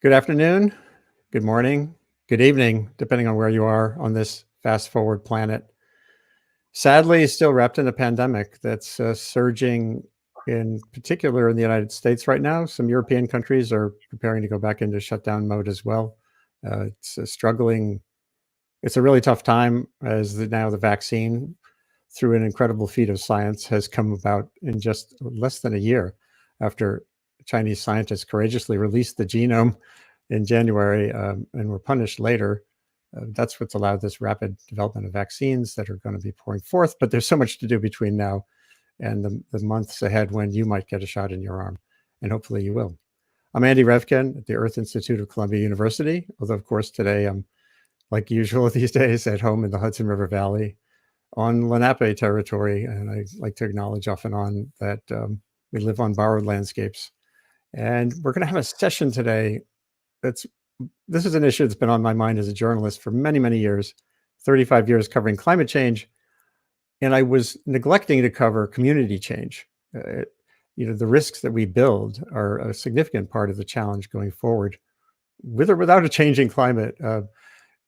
Good afternoon, good morning, good evening, depending on where you are on this fast forward planet. Sadly, still wrapped in a pandemic that's surging, in particular in the United States right now. Some European countries are preparing to go back into shutdown mode as well. It's struggling. It's a really tough time as now the vaccine, through an incredible feat of science, has come about in just less than a year after Chinese scientists courageously released the genome in January and were punished later. That's what's allowed this rapid development of vaccines that are going to be pouring forth. But there's so much to do between now and the months ahead when you might get a shot in your arm, and hopefully you will. I'm Andy Revkin at the Earth Institute of Columbia University, although of course today I'm, like usual these days, at home in the Hudson River Valley on Lenape territory. And I like to acknowledge off and on that we live on borrowed landscapes. And we're going to have a session today this is an issue that's been on my mind as a journalist for many, many years, 35 years covering climate change. And I was neglecting to cover community change. The risks that we build are a significant part of the challenge going forward, with or without a changing climate.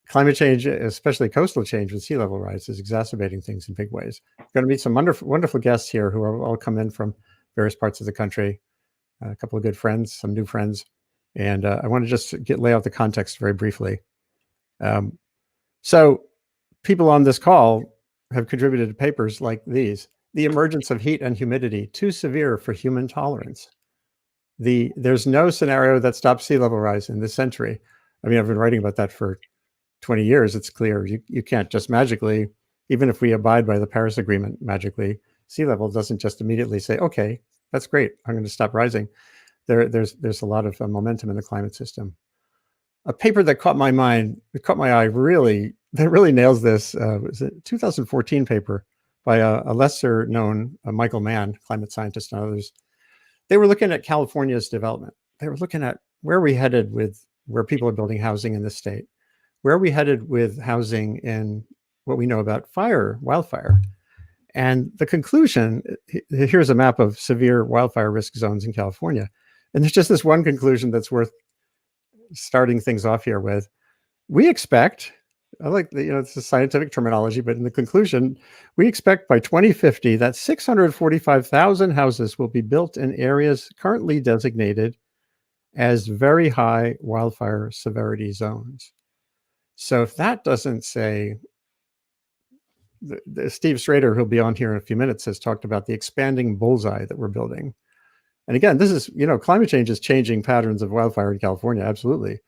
Climate change, especially coastal change with sea level rise, is exacerbating things in big ways. Going to meet some wonderful guests here who are all come in from various parts of the country, a couple of good friends, some new friends. And I want to just lay out the context very briefly. So people on this call have contributed to papers like these: the emergence of heat and humidity, too severe for human tolerance. There's no scenario that stops sea level rise in this century. I mean, I've been writing about that for 20 years. It's clear you can't just magically, even if we abide by the Paris Agreement magically, sea level doesn't just immediately say, okay, that's great, I'm going to stop rising. There's a lot of momentum in the climate system. A paper that caught my eye, really nails this. Was a 2014 paper by a lesser known Michael Mann, climate scientist, and others. They were looking at California's development. They were looking at where we headed with where people are building housing in this state, where we headed with housing in what we know about wildfire. And the conclusion, here's a map of severe wildfire risk zones in California. And there's just this one conclusion that's worth starting things off here with. We expect, I like it's a scientific terminology, but in the conclusion, we expect by 2050 that 645,000 houses will be built in areas currently designated as very high wildfire severity zones. So if that doesn't say, Steve Schrader, who'll be on here in a few minutes, has talked about the expanding bullseye that we're building. And again, this is, climate change is changing patterns of wildfire in California, absolutely.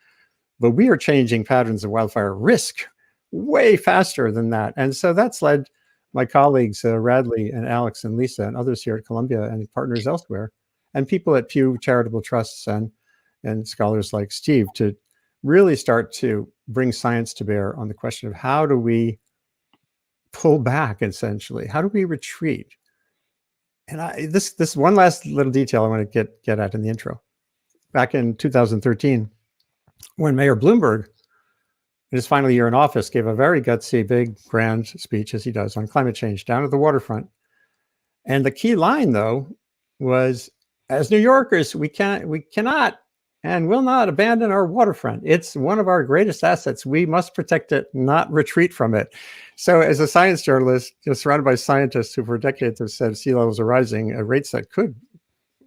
But we are changing patterns of wildfire risk way faster than that. And so that's led my colleagues, Radley and Alex and Lisa and others here at Columbia and partners elsewhere, and people at Pew Charitable Trusts and scholars like Steve, to really start to bring science to bear on the question of how do we pull back, essentially? How do we retreat? And this one last little detail I want to get at in the intro. Back in 2013, when Mayor Bloomberg, in his final year in office, gave a very gutsy, big, grand speech, as he does, on climate change down at the waterfront. And the key line, though, was, as New Yorkers, we cannot and will not abandon our waterfront. It's one of our greatest assets. We must protect it, not retreat from it. So as a science journalist, surrounded by scientists who for decades have said sea levels are rising at rates that could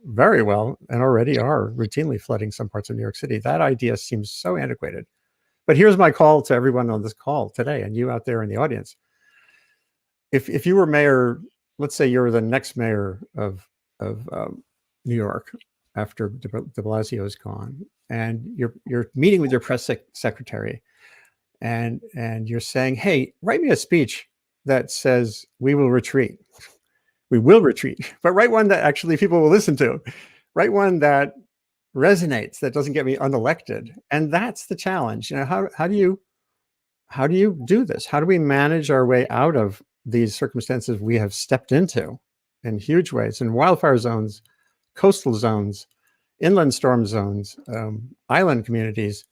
very well and already are routinely flooding some parts of New York City, that idea seems so antiquated. But here's my call to everyone on this call today, and you out there in the audience. If you were mayor, let's say you're the next mayor of New York, after de Blasio is gone, and you're meeting with your press secretary, and you're saying, hey, write me a speech that says we will retreat. We will retreat, but write one that actually people will listen to. Write one that resonates, that doesn't get me unelected. And that's the challenge. How do you do this? How do we manage our way out of these circumstances we have stepped into in huge ways, in wildfire zones, coastal zones, inland storm zones, island communities?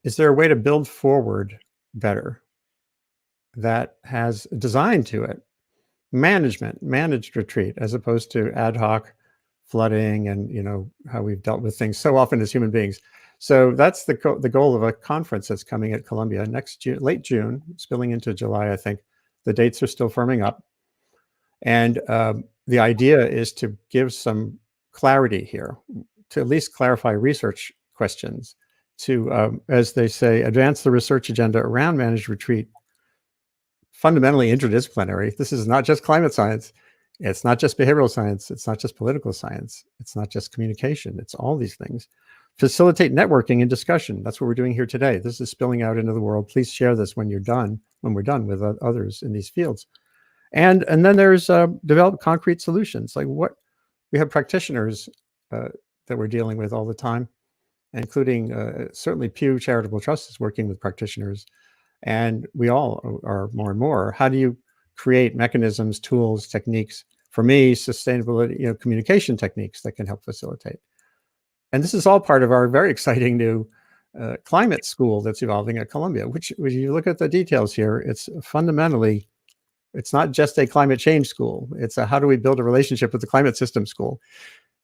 Is there a way to build forward better that has a design to it? Managed retreat, as opposed to ad hoc flooding and how we've dealt with things so often as human beings. So that's the goal of a conference that's coming at Columbia next June, late June, spilling into July, I think. The dates are still firming up. And the idea is to give some clarity here, to at least clarify research questions, to, as they say, advance the research agenda around managed retreat, fundamentally interdisciplinary. This is not just climate science. It's not just behavioral science. It's not just political science. It's not just communication. It's all these things. Facilitate networking and discussion. That's what we're doing here today. This is spilling out into the world. Please share this when you're done, when we're done with others in these fields. And then there's develop concrete solutions. Like what we have practitioners that we're dealing with all the time, including certainly Pew Charitable Trust is working with practitioners, and we all are more and more. How do you create mechanisms, tools, techniques? For me, sustainability, communication techniques that can help facilitate. And this is all part of our very exciting new climate school that's evolving at Columbia, which when you look at the details here, it's fundamentally, it's not just a climate change school. It's a how do we build a relationship with the climate system school.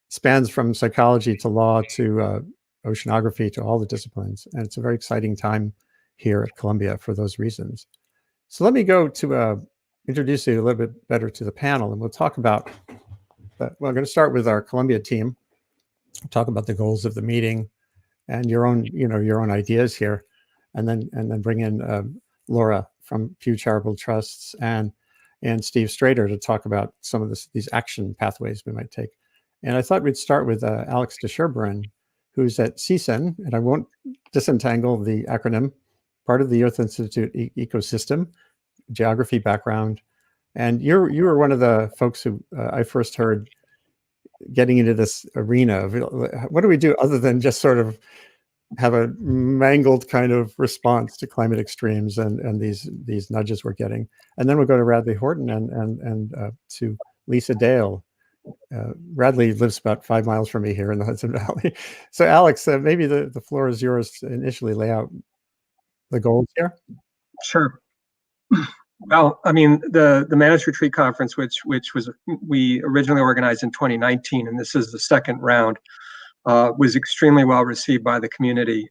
It spans from psychology to law to oceanography to all the disciplines. And it's a very exciting time here at Columbia for those reasons. So let me go to introduce you a little bit better to the panel, and we'll talk about, well, I'm going to start with our Columbia team, talk about the goals of the meeting and your own ideas here, and then bring in Laura from Pew Charitable Trusts and Steve Strader to talk about some of these action pathways we might take. And I thought we'd start with Alex DeSherburn, who's at CSEN, and I won't disentangle the acronym, part of the Earth Institute ecosystem, geography background. And you were one of the folks who I first heard getting into this arena of what do we do other than just sort of have a mangled kind of response to climate extremes and these nudges we're getting. And then we'll go to Radley Horton and to Lisa Dale. Radley lives about 5 miles from me here in the Hudson Valley. So Alex, maybe the floor is yours to initially lay out the goals here. Sure. Well, I mean, the Managed Retreat Conference, which we originally organized in 2019, and this is the second round, was extremely well received by the community.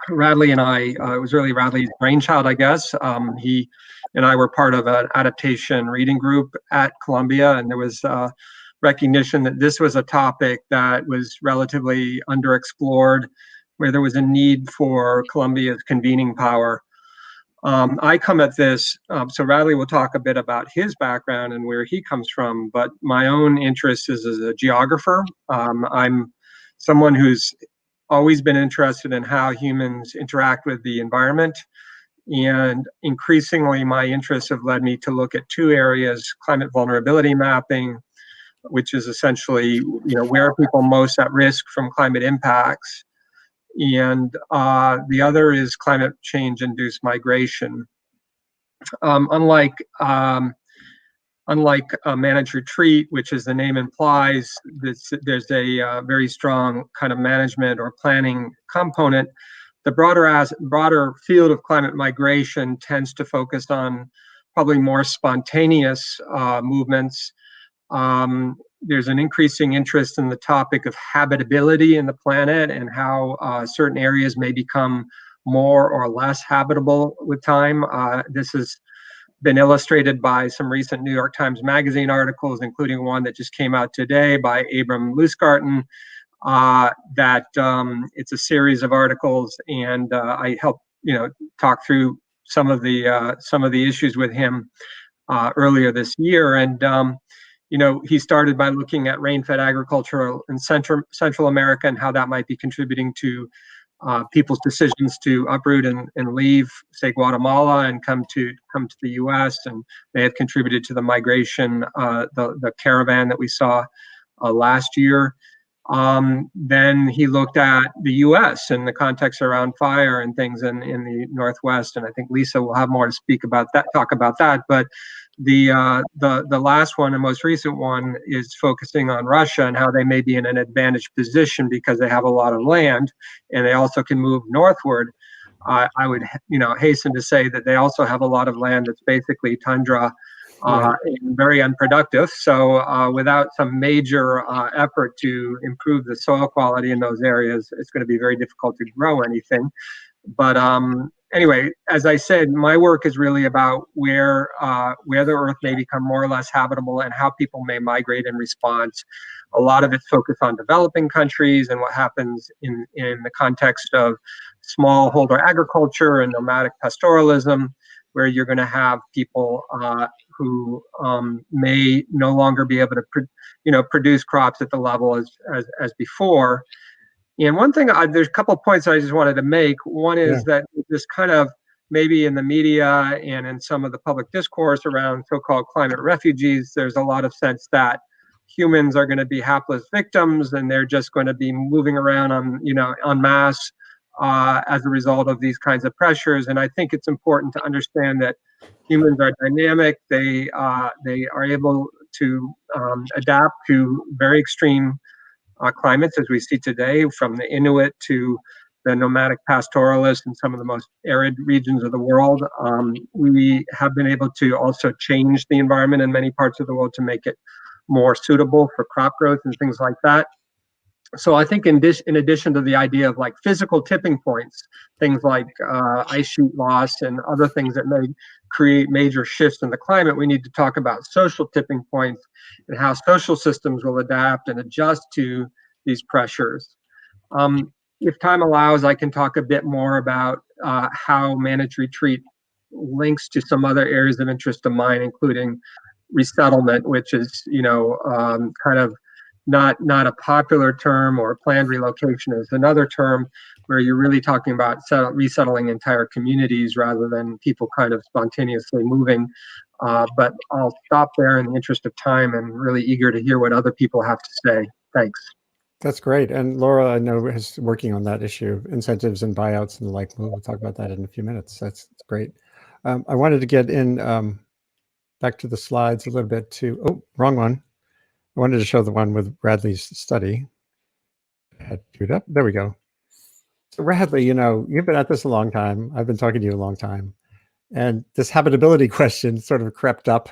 Radley and I, it was really Radley's brainchild, I guess. He and I were part of an adaptation reading group at Columbia, and there was recognition that this was a topic that was relatively underexplored, where there was a need for Columbia's convening power. I come at this, so Radley will talk a bit about his background and where he comes from, but my own interest is as a geographer. I'm someone who's always been interested in how humans interact with the environment, and increasingly my interests have led me to look at two areas: climate vulnerability mapping, which is essentially where are people most at risk from climate impacts, and the other is climate change induced migration. Unlike a managed retreat, which as the name implies, there's a very strong kind of management or planning component. The broader field of climate migration tends to focus on probably more spontaneous movements. There's an increasing interest in the topic of habitability in the planet and how certain areas may become more or less habitable with time. This has been illustrated by some recent New York Times Magazine articles, including one that just came out today by Abram Lusgarten, that it's a series of articles, and I helped talk through some of the issues with him earlier this year. And he started by looking at rain-fed agriculture in Central America and how that might be contributing to people's decisions to uproot and leave, say, Guatemala and come to the U.S. and may have contributed to the migration, the caravan that we saw last year. Then he looked at the U.S. in the context around fire and things in the Northwest, and I think Lisa will have more to talk about that. But the last one and most recent one is focusing on Russia and how they may be in an advantaged position because they have a lot of land and they also can move northward. I would hasten to say that they also have a lot of land that's basically tundra and very unproductive. So without some major effort to improve the soil quality in those areas, it's going to be very difficult to grow anything. But anyway, as I said, my work is really about where the Earth may become more or less habitable and how people may migrate in response. A lot of it's focused on developing countries and what happens in the context of smallholder agriculture and nomadic pastoralism, where you're going to have people who may no longer be able to produce crops at the level as before. And one thing, there's a couple of points I just wanted to make. One is that this kind of, maybe in the media and in some of the public discourse around so-called climate refugees, there's a lot of sense that humans are going to be hapless victims and they're just going to be moving around en masse as a result of these kinds of pressures. And I think it's important to understand that humans are dynamic. They are able to adapt to very extreme climates, as we see today, from the Inuit to the nomadic pastoralists in some of the most arid regions of the world. We have been able to also change the environment in many parts of the world to make it more suitable for crop growth and things like that. So I think in addition to the idea of like physical tipping points, things like ice sheet loss and other things that may create major shifts in the climate, we need to talk about social tipping points and how social systems will adapt and adjust to these pressures. If time allows, I can talk a bit more about how managed retreat links to some other areas of interest of mine, including resettlement, which is kind of not a popular term, or planned relocation is another term, where you're really talking about resettling entire communities rather than people kind of spontaneously moving. But I'll stop there in the interest of time, and really eager to hear what other people have to say. Thanks. That's great. And Laura, I know, is working on that issue, incentives and buyouts and the like. We'll talk about that in a few minutes. That's great. I wanted to get in back to the slides a little bit too. Oh, wrong one. I wanted to show the one with Radley's study. I had to queued up. There we go. So Radley, you've been at this a long time. I've been talking to you a long time. And this habitability question sort of crept up,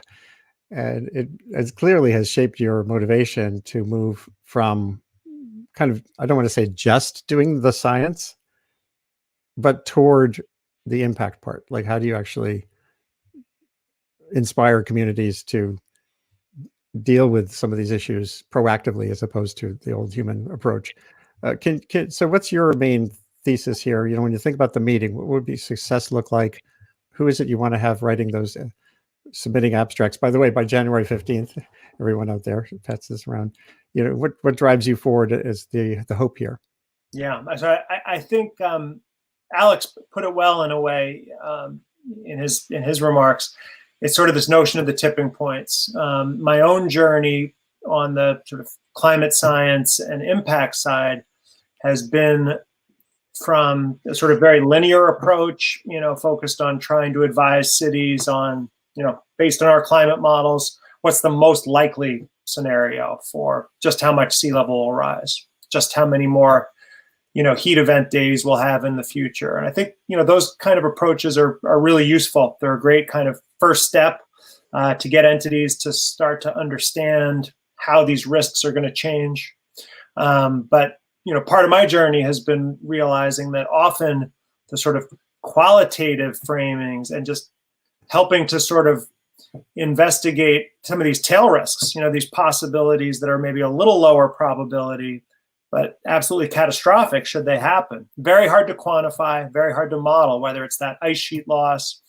and it clearly has shaped your motivation to move from kind of, I don't want to say just doing the science, but toward the impact part. Like, how do you actually inspire communities to deal with some of these issues proactively as opposed to the old human approach? So what's your main thesis here? When you think about the meeting, what would be success look like? Who is it you want to have writing those, submitting abstracts? By the way, by January 15th, everyone out there who pass this around, what drives you forward is the hope here? Yeah, so I think Alex put it well in a way in his remarks. It's sort of this notion of the tipping points. My own journey on the sort of climate science and impact side has been from a sort of very linear approach, focused on trying to advise cities on, based on our climate models, what's the most likely scenario for just how much sea level will rise, just how many more, heat event days we'll have in the future. And I think, those kind of approaches are really useful. They're a great kind of first step to get entities to start to understand how these risks are going to change. But part of my journey has been realizing that often the sort of qualitative framings and just helping to sort of investigate some of these tail risks, these possibilities that are maybe a little lower probability, but absolutely catastrophic should they happen. Very hard to quantify, very hard to model, whether it's that ice sheet loss,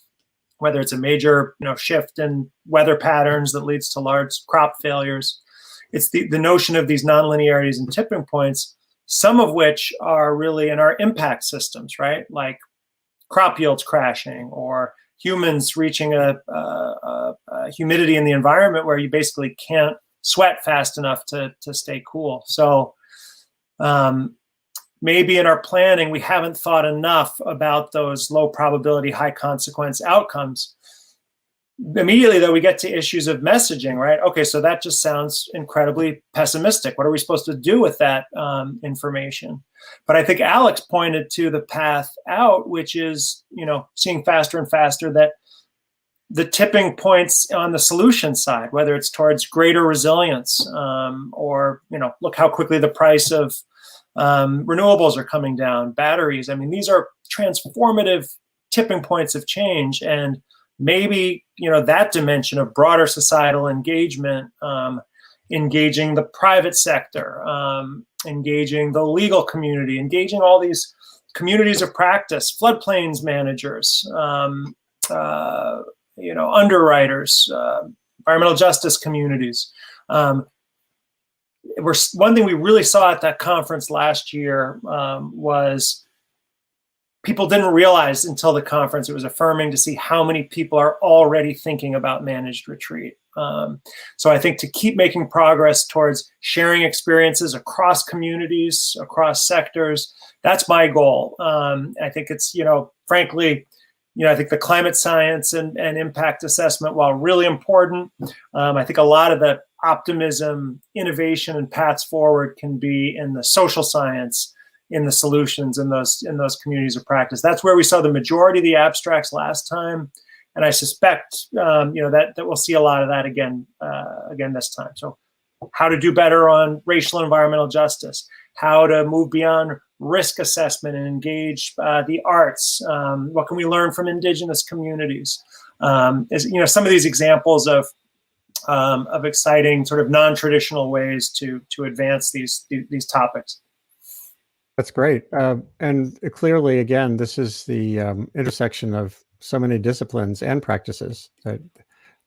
whether it's a major shift in weather patterns that leads to large crop failures. It's the notion of these nonlinearities and tipping points, some of which are really in our impact systems, right? Like crop yields crashing, or humans reaching a humidity in the environment where you basically can't sweat fast enough to stay cool. So maybe in our planning, we haven't thought enough about those low probability, high consequence outcomes. Immediately, though, we get to issues of messaging, right? Okay, so that just sounds incredibly pessimistic. What are we supposed to do with that information? But I think Alex pointed to the path out, which is, seeing faster and faster that the tipping points on the solution side, whether it's towards greater resilience, or, look how quickly the price of renewables are coming down, batteries. I mean, these are transformative tipping points of change, and maybe, that dimension of broader societal engagement, engaging the private sector, engaging the legal community, engaging all these communities of practice, floodplains managers, underwriters, environmental justice communities. One thing we really saw at that conference last year was people didn't realize until the conference, it was affirming to see how many people are already thinking about managed retreat. So I think to keep making progress towards sharing experiences across communities, across sectors, that's my goal. I think it's, frankly, I think the climate science and impact assessment, while really important, I think a lot of the optimism, innovation, and paths forward can be in the social science, in the solutions, in those communities of practice. That's where we saw the majority of the abstracts last time, and I suspect that we'll see a lot of that again this time. So, how to do better on racial and environmental justice, how to move beyond risk assessment and engage the arts. What can we learn from indigenous communities? Some of these examples of exciting sort of non-traditional ways to advance these topics. That's great. And clearly, again, this is the intersection of so many disciplines and practices,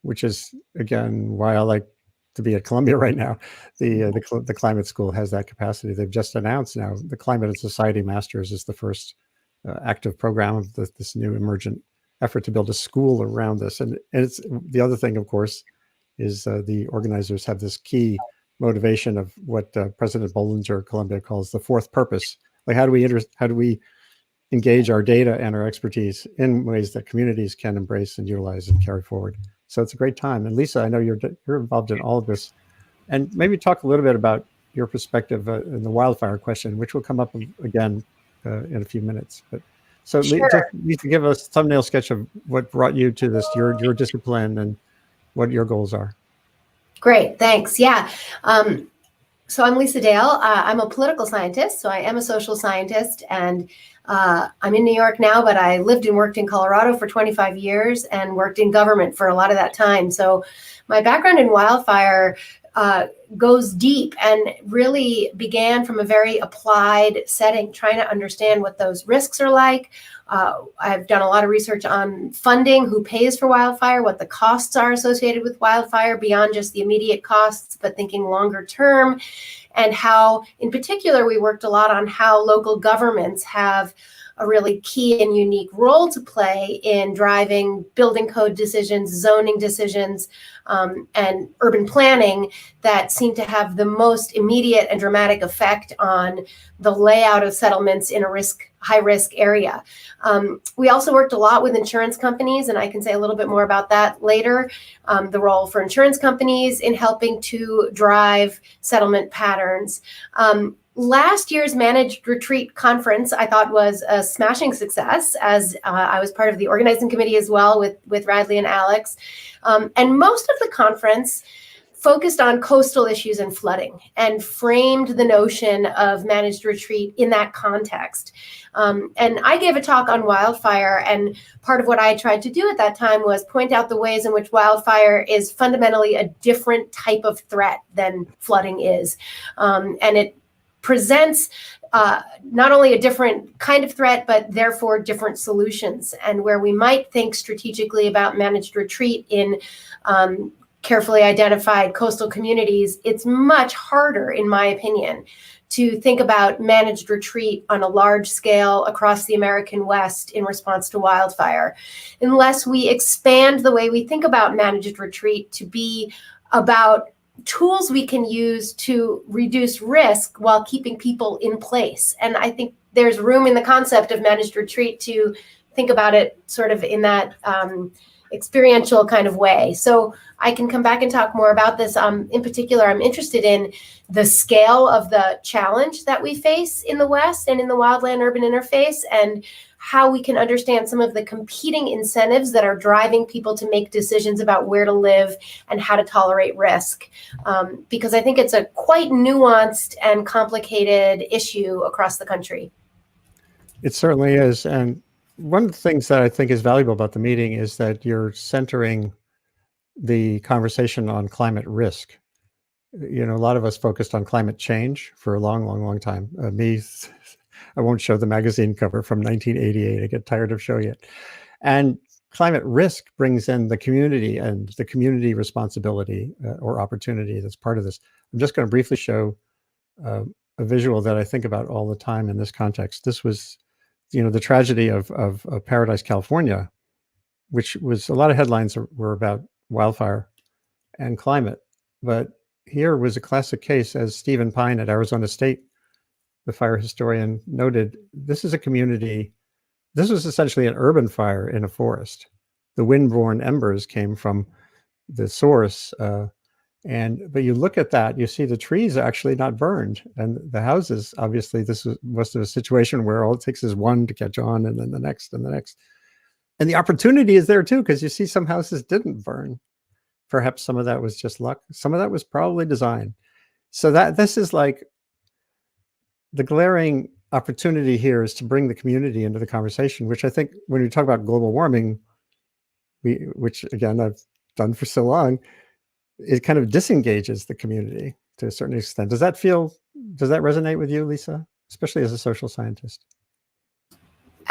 which is, again, why I like to be at Columbia right now. The climate school has that capacity. They've just announced now the Climate and Society Masters is the first active program of this new emergent effort to build a school around this. And it's the other thing, of course, is the organizers have this key motivation of what President Bollinger at Columbia calls the fourth purpose. Like, how do we engage our data and our expertise in ways that communities can embrace and utilize and carry forward? So it's a great time. And Lisa, I know you're involved in all of this, and maybe talk a little bit about your perspective in the wildfire question, which will come up again in a few minutes. But so Sure. Lisa, give us a thumbnail sketch of what brought you to this, your discipline, and what your goals are. Great, thanks. Yeah. So I'm Lisa Dale. I'm a political scientist, so I am a social scientist, and I'm in New York now, but I lived and worked in Colorado for 25 years and worked in government for a lot of that time. So my background in wildfire goes deep and really began from a very applied setting, trying to understand what those risks are like. I've done a lot of research on funding, who pays for wildfire, what the costs are associated with wildfire beyond just the immediate costs, but thinking longer term, and how, in particular, we worked a lot on how local governments have a really key and unique role to play in driving building code decisions, zoning decisions, and urban planning that seem to have the most immediate and dramatic effect on the layout of settlements in a high-risk area. We also worked a lot with insurance companies, and I can say a little bit more about that later. The role for insurance companies in helping to drive settlement patterns. Last year's Managed Retreat Conference, I thought, was a smashing success, as I was part of the organizing committee as well with Radley and Alex. And most of the conference focused on coastal issues and flooding and framed the notion of managed retreat in that context. And I gave a talk on wildfire, and part of what I tried to do at that time was point out the ways in which wildfire is fundamentally a different type of threat than flooding is. And it presents not only a different kind of threat, but therefore different solutions. And where we might think strategically about managed retreat in carefully identified coastal communities, it's much harder, in my opinion, to think about managed retreat on a large scale across the American West in response to wildfire, unless we expand the way we think about managed retreat to be about tools we can use to reduce risk while keeping people in place. And I think there's room in the concept of managed retreat to think about it sort of in that experiential kind of way. So I can come back and talk more about this. In particular, I'm interested in the scale of the challenge that we face in the West and in the wildland-urban interface, and how we can understand some of the competing incentives that are driving people to make decisions about where to live and how to tolerate risk. Because I think it's a quite nuanced and complicated issue across the country. It certainly is. And one of the things that I think is valuable about the meeting is that you're centering the conversation on climate risk. You know, a lot of us focused on climate change for a long time. I won't show the magazine cover from 1988. I get tired of showing it. And climate risk brings in the community and the community responsibility or opportunity that's part of this. I'm just going to briefly show a visual that I think about all the time in this context. This was, you know, the tragedy of Paradise, California, which was a lot of headlines were about wildfire and climate. But here was a classic case, as Stephen Pine at Arizona State, the fire historian, noted. This is a community. This was essentially an urban fire in a forest. The windborne embers came from the source. But you look at that, you see the trees are actually not burned. And the houses, obviously, this was a situation where all it takes is one to catch on, and then the next and the next. And the opportunity is there too, because you see some houses didn't burn. Perhaps some of that was just luck. Some of that was probably design. So that this is like the glaring opportunity here is to bring the community into the conversation, which I think when we talk about global warming, which again, I've done for so long, it kind of disengages the community to a certain extent. Does that resonate with you, Lisa, especially as a social scientist?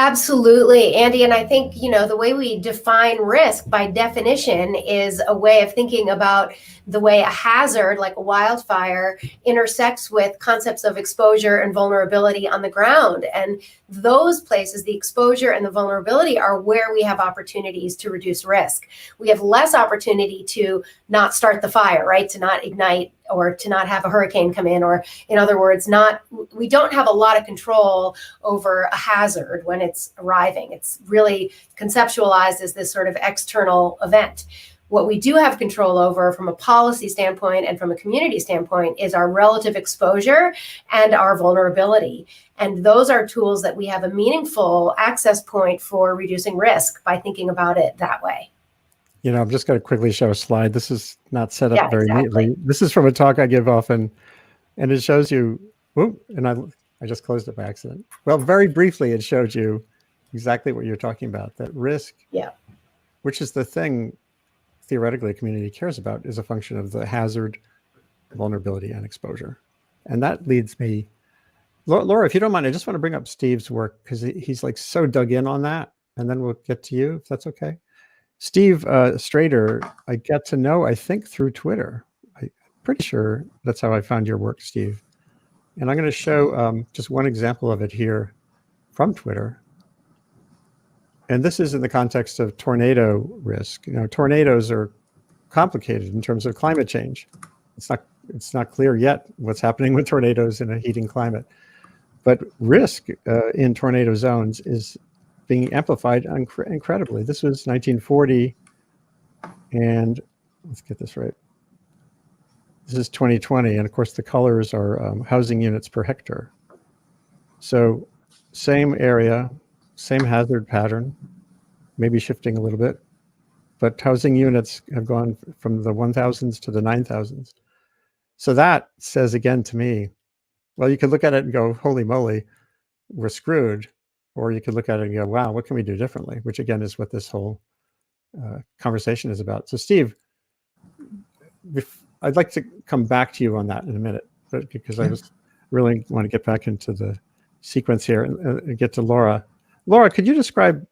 Absolutely, Andy. And I think, you know, the way we define risk by definition is a way of thinking about the way a hazard like a wildfire intersects with concepts of exposure and vulnerability on the ground. And those places, the exposure and the vulnerability, are where we have opportunities to reduce risk. We have less opportunity to not start the fire, right? To not ignite, or to not have a hurricane come in, or in other words, we don't have a lot of control over a hazard when it's arriving. It's really conceptualized as this sort of external event. What we do have control over from a policy standpoint and from a community standpoint is our relative exposure and our vulnerability. And those are tools that we have a meaningful access point for reducing risk by thinking about it that way. You know, I'm just going to quickly show a slide. This is not set up very neatly. This is from a talk I give often, and it shows you, and I just closed it by accident. Well, very briefly, it showed you exactly what you're talking about, that risk, which is the thing theoretically a community cares about, is a function of the hazard, vulnerability, and exposure. And that leads me, Laura, if you don't mind, I just want to bring up Steve's work, because he's like so dug in on that, and then we'll get to you, if that's okay. Steve Strader, I get to know, I think, through Twitter. I'm pretty sure that's how I found your work, Steve. And I'm going to show just one example of it here from Twitter. And this is in the context of tornado risk. You know, tornadoes are complicated in terms of climate change. It's not clear yet what's happening with tornadoes in a heating climate. But risk in tornado zones is being amplified incredibly. This was 1940, and let's get this right. This is 2020, and of course the colors are housing units per hectare. So same area, same hazard pattern, maybe shifting a little bit, but housing units have gone from the 1,000s to the 9,000s. So that says again to me, well, you could look at it and go, holy moly, we're screwed. Or you could look at it and go, wow, what can we do differently? Which again is what this whole conversation is about. So Steve, I'd like to come back to you on that in a minute, but because I really want to get back into the sequence here and get to Laura. Laura, could you describe,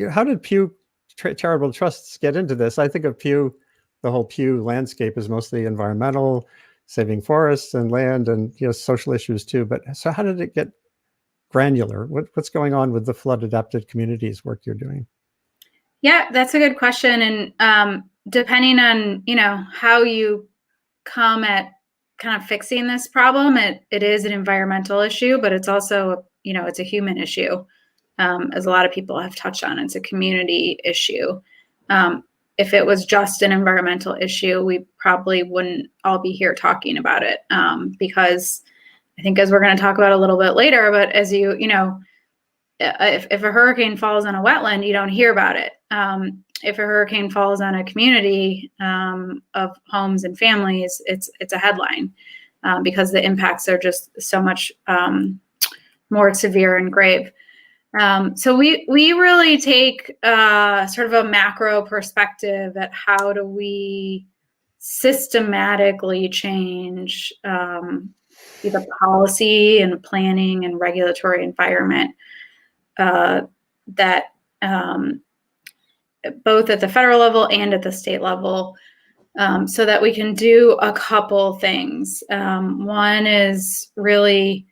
how did Pew Charitable Trusts get into this? I think of Pew, the whole Pew landscape is mostly environmental, saving forests and land, and social issues too. But so how did it get granular? What's going on with the flood adapted communities work you're doing? Yeah, that's a good question. And depending on, how you come at kind of fixing this problem, it is an environmental issue, but it's also, it's a human issue. As a lot of people have touched on, it's a community issue. If it was just an environmental issue, we probably wouldn't all be here talking about it, because I think, as we're going to talk about a little bit later, but as if a hurricane falls on a wetland, you don't hear about it. If a hurricane falls on a community of homes and families, it's a headline because the impacts are just so much more severe and grave. So we really take sort of a macro perspective at how do we systematically change the policy and planning and regulatory environment that both at the federal level and at the state level, so that we can do a couple things. One is really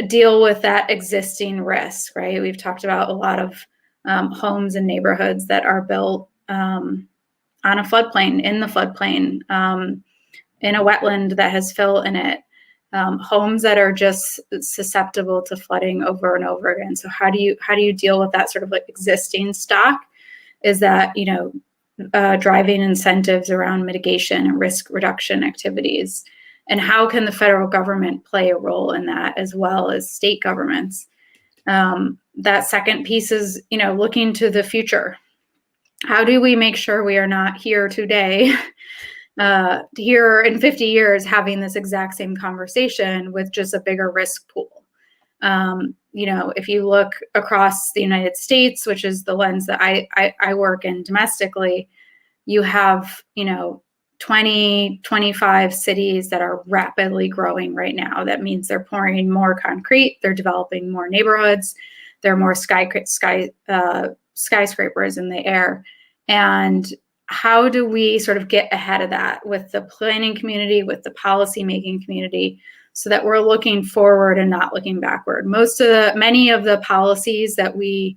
deal with that existing risk, right? We've talked about a lot of homes and neighborhoods that are built on a floodplain, in the floodplain, in a wetland that has fill in it, homes that are just susceptible to flooding over and over again. So how do you deal with that sort of like existing stock? Is that, driving incentives around mitigation and risk reduction activities? And how can the federal government play a role in that as well as state governments? That second piece is, looking to the future. How do we make sure we are not here today, here in 50 years, having this exact same conversation with just a bigger risk pool? If you look across the United States, which is the lens that I work in domestically, you have, 20, 25 cities that are rapidly growing right now. That means they're pouring more concrete, they're developing more neighborhoods, there are more skyscrapers in the air. And how do we sort of get ahead of that with the planning community, with the policymaking community, so that we're looking forward and not looking backward? Many of the policies that we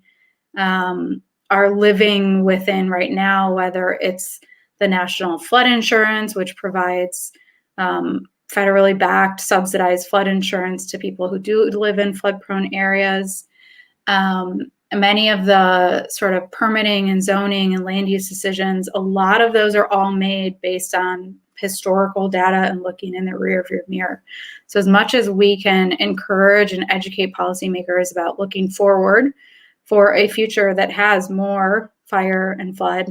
are living within right now, whether it's the National Flood Insurance, which provides federally backed, subsidized flood insurance to people who do live in flood-prone areas. Many of the sort of permitting and zoning and land use decisions, a lot of those are all made based on historical data and looking in the rearview mirror. So as much as we can encourage and educate policymakers about looking forward for a future that has more fire and flood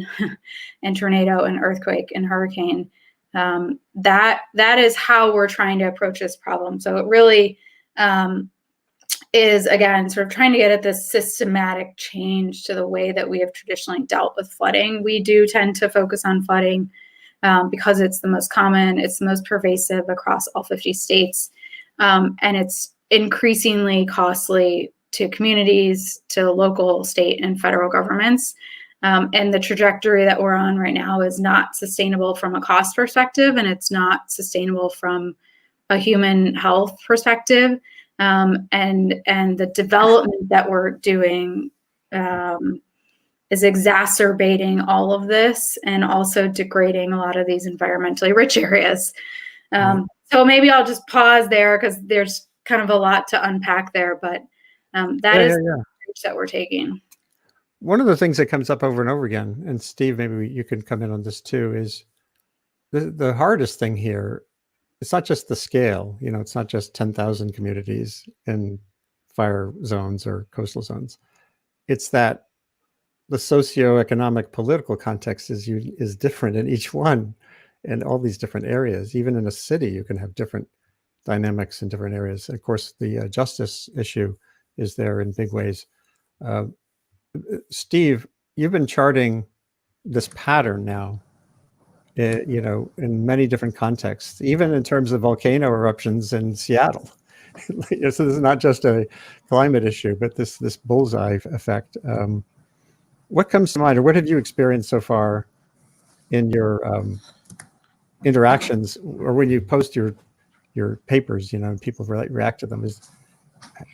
and tornado and earthquake and hurricane, that is how we're trying to approach this problem. So it really is, again, sort of trying to get at this systematic change to the way that we have traditionally dealt with flooding. We do tend to focus on flooding because it's the most common, it's the most pervasive across all 50 states, and it's increasingly costly to communities, to local, state, and federal governments. And the trajectory that we're on right now is not sustainable from a cost perspective, and it's not sustainable from a human health perspective. And the development that we're doing is exacerbating all of this and also degrading a lot of these environmentally rich areas. So maybe I'll just pause there because there's kind of a lot to unpack there, but that is the approach that we're taking. One of the things that comes up over and over again, and Steve, maybe you can come in on this too, is the hardest thing here. It's not just the scale, it's not just 10,000 communities in fire zones or coastal zones. It's that the socioeconomic political context is different in each one, in all these different areas. Even in a city, you can have different dynamics in different areas. Of course, the justice issue is there in big ways. Steve, you've been charting this pattern now, in many different contexts, even in terms of volcano eruptions in Seattle. So this is not just a climate issue, but this bullseye effect. What comes to mind, or what have you experienced so far in your interactions, or when you post your papers, and people react to them?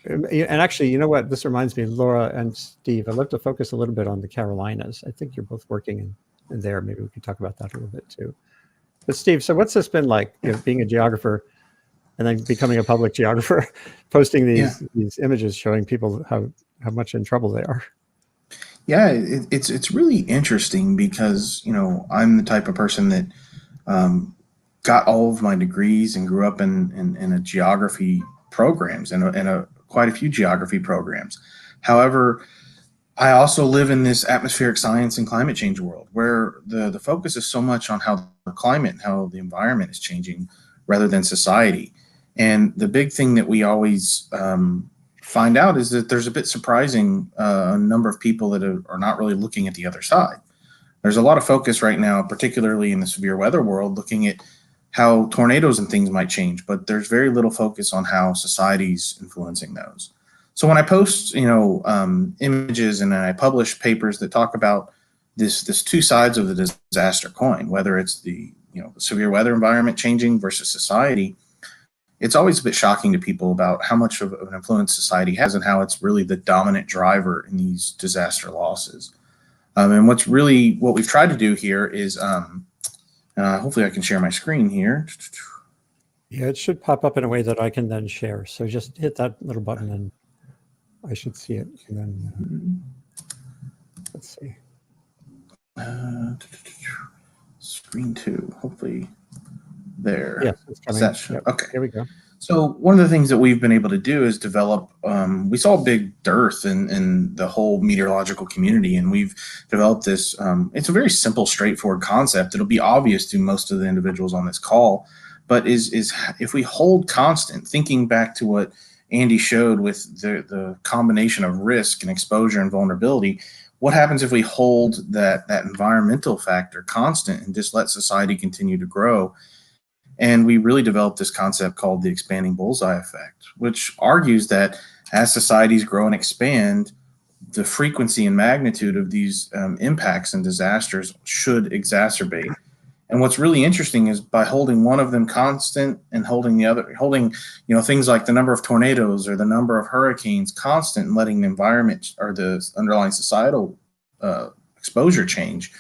And actually, you know what? This reminds me, Laura and Steve, I'd love to focus a little bit on the Carolinas. I think you're both working in there. Maybe we could talk about that a little bit too. But Steve, so what's this been like, being a geographer and then becoming a public geographer, posting these images showing people how much in trouble they are? Yeah, it's really interesting because, I'm the type of person that got all of my degrees and grew up in a geography programs and quite a few geography programs. However, I also live in this atmospheric science and climate change world where the focus is so much on how the climate and how the environment is changing rather than society. And the big thing that we always find out is that there's a bit surprising number of people that are not really looking at the other side. There's a lot of focus right now, particularly in the severe weather world, looking at how tornadoes and things might change, but there's very little focus on how society's influencing those. So when I post, images and I publish papers that talk about this two sides of the disaster coin, whether it's the severe weather environment changing versus society, it's always a bit shocking to people about how much of an influence society has and how it's really the dominant driver in these disaster losses. And what we've tried to do here is, hopefully I can share my screen here. Yeah, it should pop up in a way that I can then share. So just hit that little button and I should see it. And then let's see. Screen 2, hopefully there. Yes, it's coming. Yep. Okay. Here we go. So one of the things that we've been able to do is develop, we saw a big dearth in the whole meteorological community, and we've developed this, it's a very simple, straightforward concept. It'll be obvious to most of the individuals on this call, but is if we hold constant, thinking back to what Andy showed with the combination of risk and exposure and vulnerability, what happens if we hold that environmental factor constant and just let society continue to grow? And we really developed this concept called the expanding bullseye effect, which argues that as societies grow and expand, the frequency and magnitude of these impacts and disasters should exacerbate. And what's really interesting is by holding one of them constant and holding the other, things like the number of tornadoes or the number of hurricanes constant and letting the environment or the underlying societal exposure change,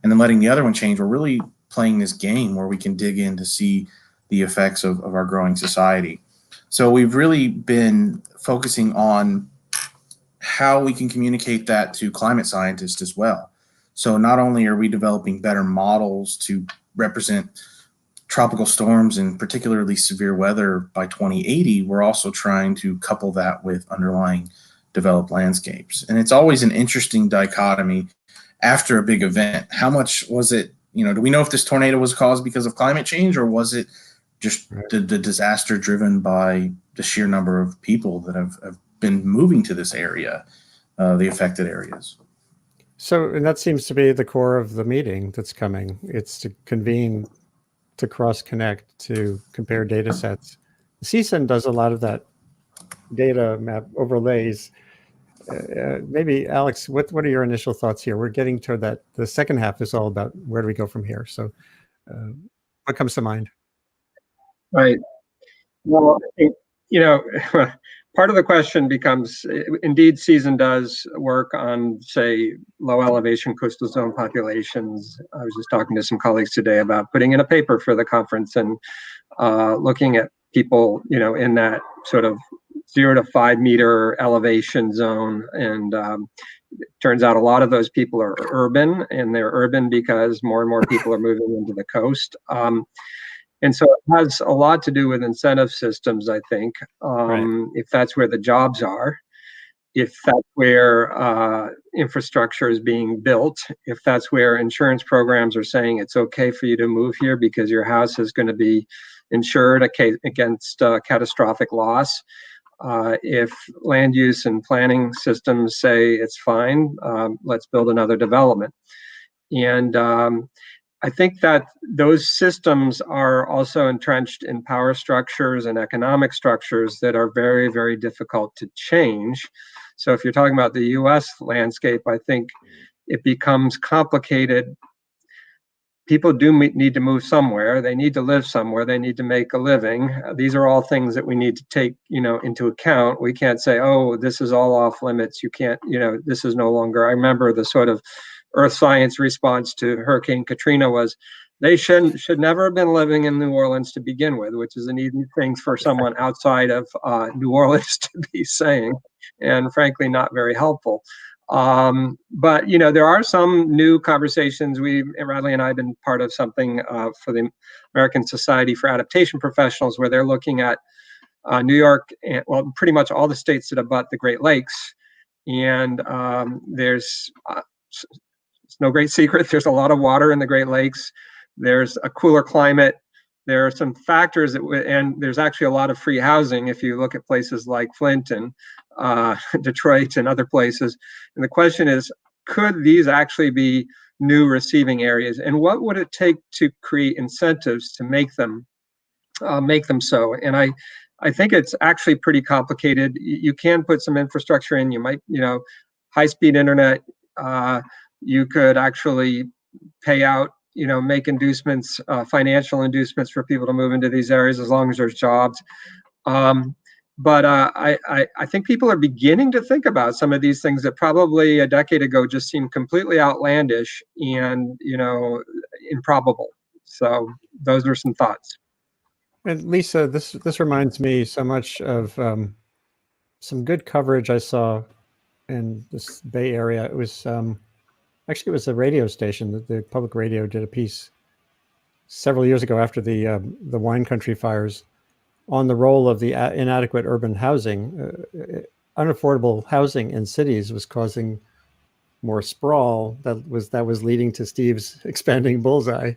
and then letting the other one change, we're really playing this game where we can dig in to see the effects of our growing society. So we've really been focusing on how we can communicate that to climate scientists as well. So not only are we developing better models to represent tropical storms and particularly severe weather by 2080, we're also trying to couple that with underlying developed landscapes. And it's always an interesting dichotomy after a big event. How much was it, do we know if this tornado was caused because of climate change, or was it just the disaster driven by the sheer number of people that have been moving to this area, the affected areas? So, and that seems to be the core of the meeting that's coming. It's to convene, to cross-connect, to compare data sets. CSUN does a lot of that data map overlays. Maybe, Alex, what are your initial thoughts here? We're getting to that. The second half is all about where do we go from here. So what comes to mind? Right. Well, part of the question becomes, indeed, CSUN does work on, say, low elevation coastal zone populations. I was just talking to some colleagues today about putting in a paper for the conference and looking at people, in that sort of 0 to 5 meter elevation zone. And it turns out a lot of those people are urban, and they're urban because more and more people are moving into the coast. And so it has a lot to do with incentive systems, I think, right. If that's where the jobs are, if that's where infrastructure is being built, if that's where insurance programs are saying it's okay for you to move here because your house is going to be insured against catastrophic loss. If land use and planning systems say it's fine, let's build another development. And I think that those systems are also entrenched in power structures and economic structures that are very, very difficult to change. So if you're talking about the US landscape, I think it becomes complicated. People do need to move somewhere. They need to live somewhere. They need to make a living. These are all things that we need to take, into account. We can't say, oh, this is all off limits. You can't, this is no longer. I remember the sort of Earth science response to Hurricane Katrina was they should never have been living in New Orleans to begin with, which is an easy thing for someone outside of New Orleans to be saying, and frankly, not very helpful. But, there are some new conversations. Radley and I have been part of something for the American Society for Adaptation Professionals, where they're looking at New York, and, well, pretty much all the states that abut the Great Lakes, And it's no great secret, there's a lot of water in the Great Lakes. There's a cooler climate. There are some factors and there's actually a lot of free housing if you look at places like Flint and Detroit and other places. And the question is, could these actually be new receiving areas? And what would it take to create incentives to make them so? And I think it's actually pretty complicated. You can put some infrastructure in. You might, high-speed internet. You could actually pay out, make inducements, financial inducements for people to move into these areas as long as there's jobs. But I think people are beginning to think about some of these things that probably a decade ago just seemed completely outlandish and, improbable. So those are some thoughts. And Lisa, this reminds me so much of some good coverage I saw in this Bay Area. It was actually, it was a radio station that the public radio did a piece several years ago after the wine country fires on the role of the inadequate urban housing. Unaffordable housing in cities was causing more sprawl that was leading to Steve's expanding Bullseye.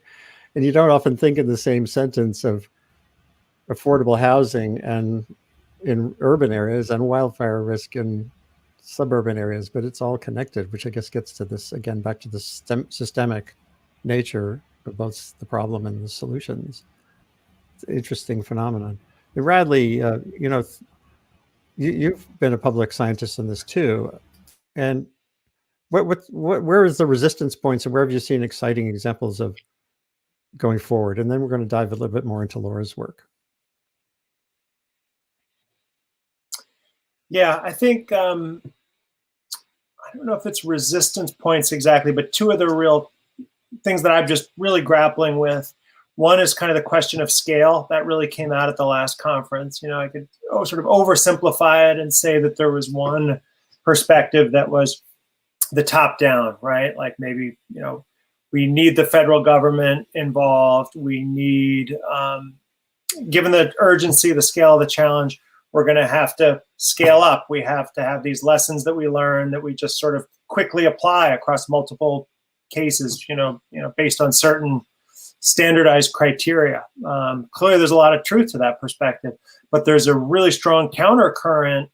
And you don't often think in the same sentence of affordable housing and in urban areas and wildfire risk in suburban areas, but it's all connected, which I guess gets to this, again, back to the systemic nature of both the problem and the solutions. It's an interesting phenomenon. And Radley, you've been a public scientist in this too. And where is the resistance points and where have you seen exciting examples of going forward? And then we're going to dive a little bit more into Laura's work. Yeah, I think, I don't know if it's resistance points exactly, but two of the real things that I'm just really grappling with. One is kind of the question of scale that really came out at the last conference. I could sort of oversimplify it and say that there was one perspective that was the top down, right? Like maybe, we need the federal government involved. We need, given the urgency, the scale of the challenge, we're going to have to scale up. We have to have these lessons that we learn that we just sort of quickly apply across multiple cases, based on certain standardized criteria. Clearly, there's a lot of truth to that perspective, but there's a really strong countercurrent,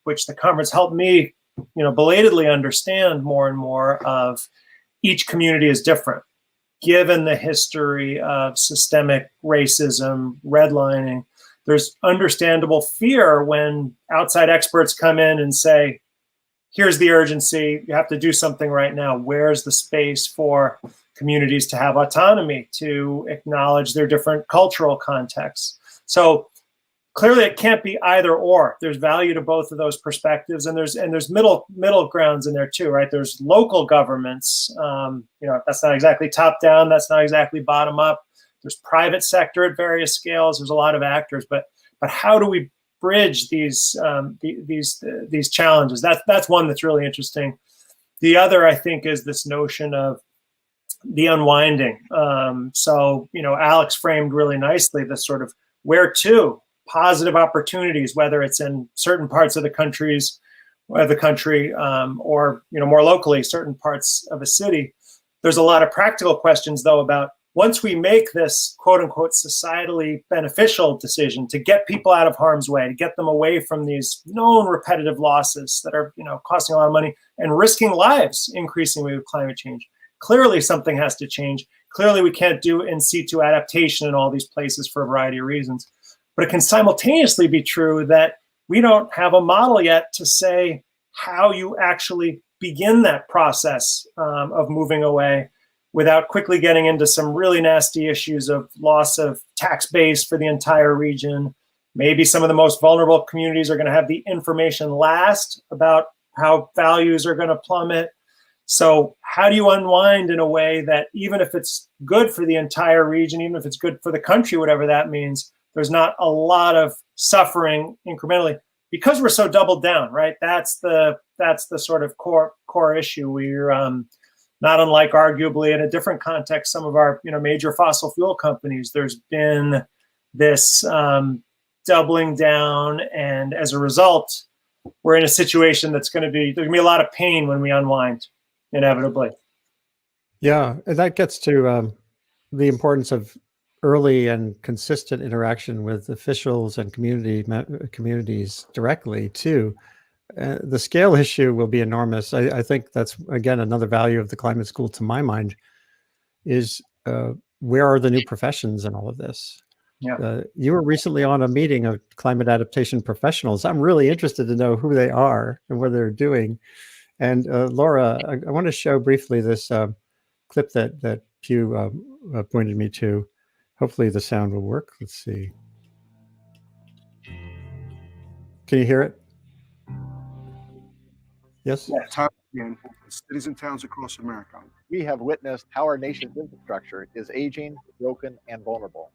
which the conference helped me, belatedly understand more and more of. Each community is different. Given the history of systemic racism, redlining, there's understandable fear when outside experts come in and say, here's the urgency, you have to do something right now. Where's the space for communities to have autonomy, to acknowledge their different cultural contexts? So clearly it can't be either or. There's value to both of those perspectives, and there's middle grounds in there too, right? There's local governments, that's not exactly top down, that's not exactly bottom up. There's private sector at various scales. There's a lot of actors, but how do we bridge these challenges? That's one that's really interesting. The other, I think, is this notion of the unwinding. So Alex framed really nicely this sort of where to positive opportunities, whether it's in certain parts of the country, or more locally, certain parts of a city. There's a lot of practical questions though about, once we make this quote unquote societally beneficial decision to get people out of harm's way, to get them away from these known repetitive losses that are, costing a lot of money and risking lives increasingly with climate change, clearly something has to change. Clearly we can't do in situ adaptation in all these places for a variety of reasons. But it can simultaneously be true that we don't have a model yet to say how you actually begin that process of moving away without quickly getting into some really nasty issues of loss of tax base for the entire region. Maybe some of the most vulnerable communities are going to have the information last about how values are going to plummet. So how do you unwind in a way that even if it's good for the entire region, even if it's good for the country, whatever that means, there's not a lot of suffering incrementally because we're so doubled down, right? That's the sort of core issue. We're not unlike, arguably, in a different context, some of our major fossil fuel companies. There's been this doubling down, and as a result, we're in a situation there's going to be a lot of pain when we unwind, inevitably. Yeah, and that gets to the importance of early and consistent interaction with officials and communities directly too. The scale issue will be enormous. I think that's, again, another value of the climate school to my mind is where are the new professions in all of this? Yeah. You were recently on a meeting of climate adaptation professionals. I'm really interested to know who they are and what they're doing. And Laura, I want to show briefly this clip that Pew pointed me to. Hopefully the sound will work. Let's see. Can you hear it? Yes? Time again, cities and towns across America. We have witnessed how our nation's infrastructure is aging, broken, and vulnerable.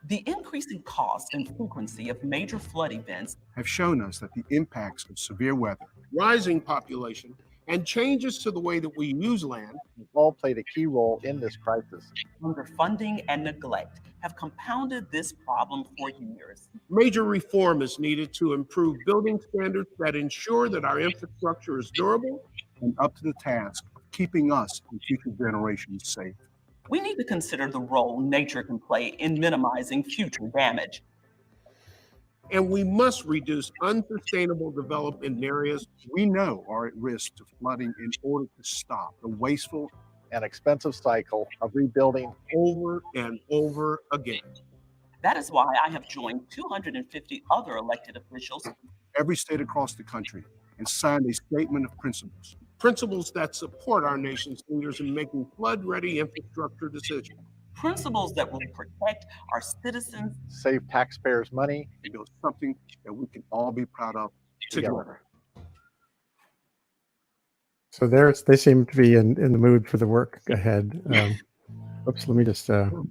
The increasing cost and frequency of major flood events Have shown us that the impacts of severe weather, rising population, and changes to the way that we use land have all played a key role in this crisis. underfunding and neglect have compounded this problem for years. major reform is needed to improve building standards that ensure that our infrastructure is durable. and up to the task of keeping us and future generations safe. We need to consider the role nature can play in minimizing future damage. And we must reduce unsustainable development in areas We know are at risk to flooding in order to stop the wasteful An expensive cycle of rebuilding. over and over again. That is why I have joined 250 other elected officials every state across the country and signed a statement of principles. Principles that support our nation's leaders in making flood-ready infrastructure decisions. principles that will protect our citizens Save taxpayers' money. And build something that we can all be proud of together. So they seem to be in the mood for the work ahead. Oops, let me just. So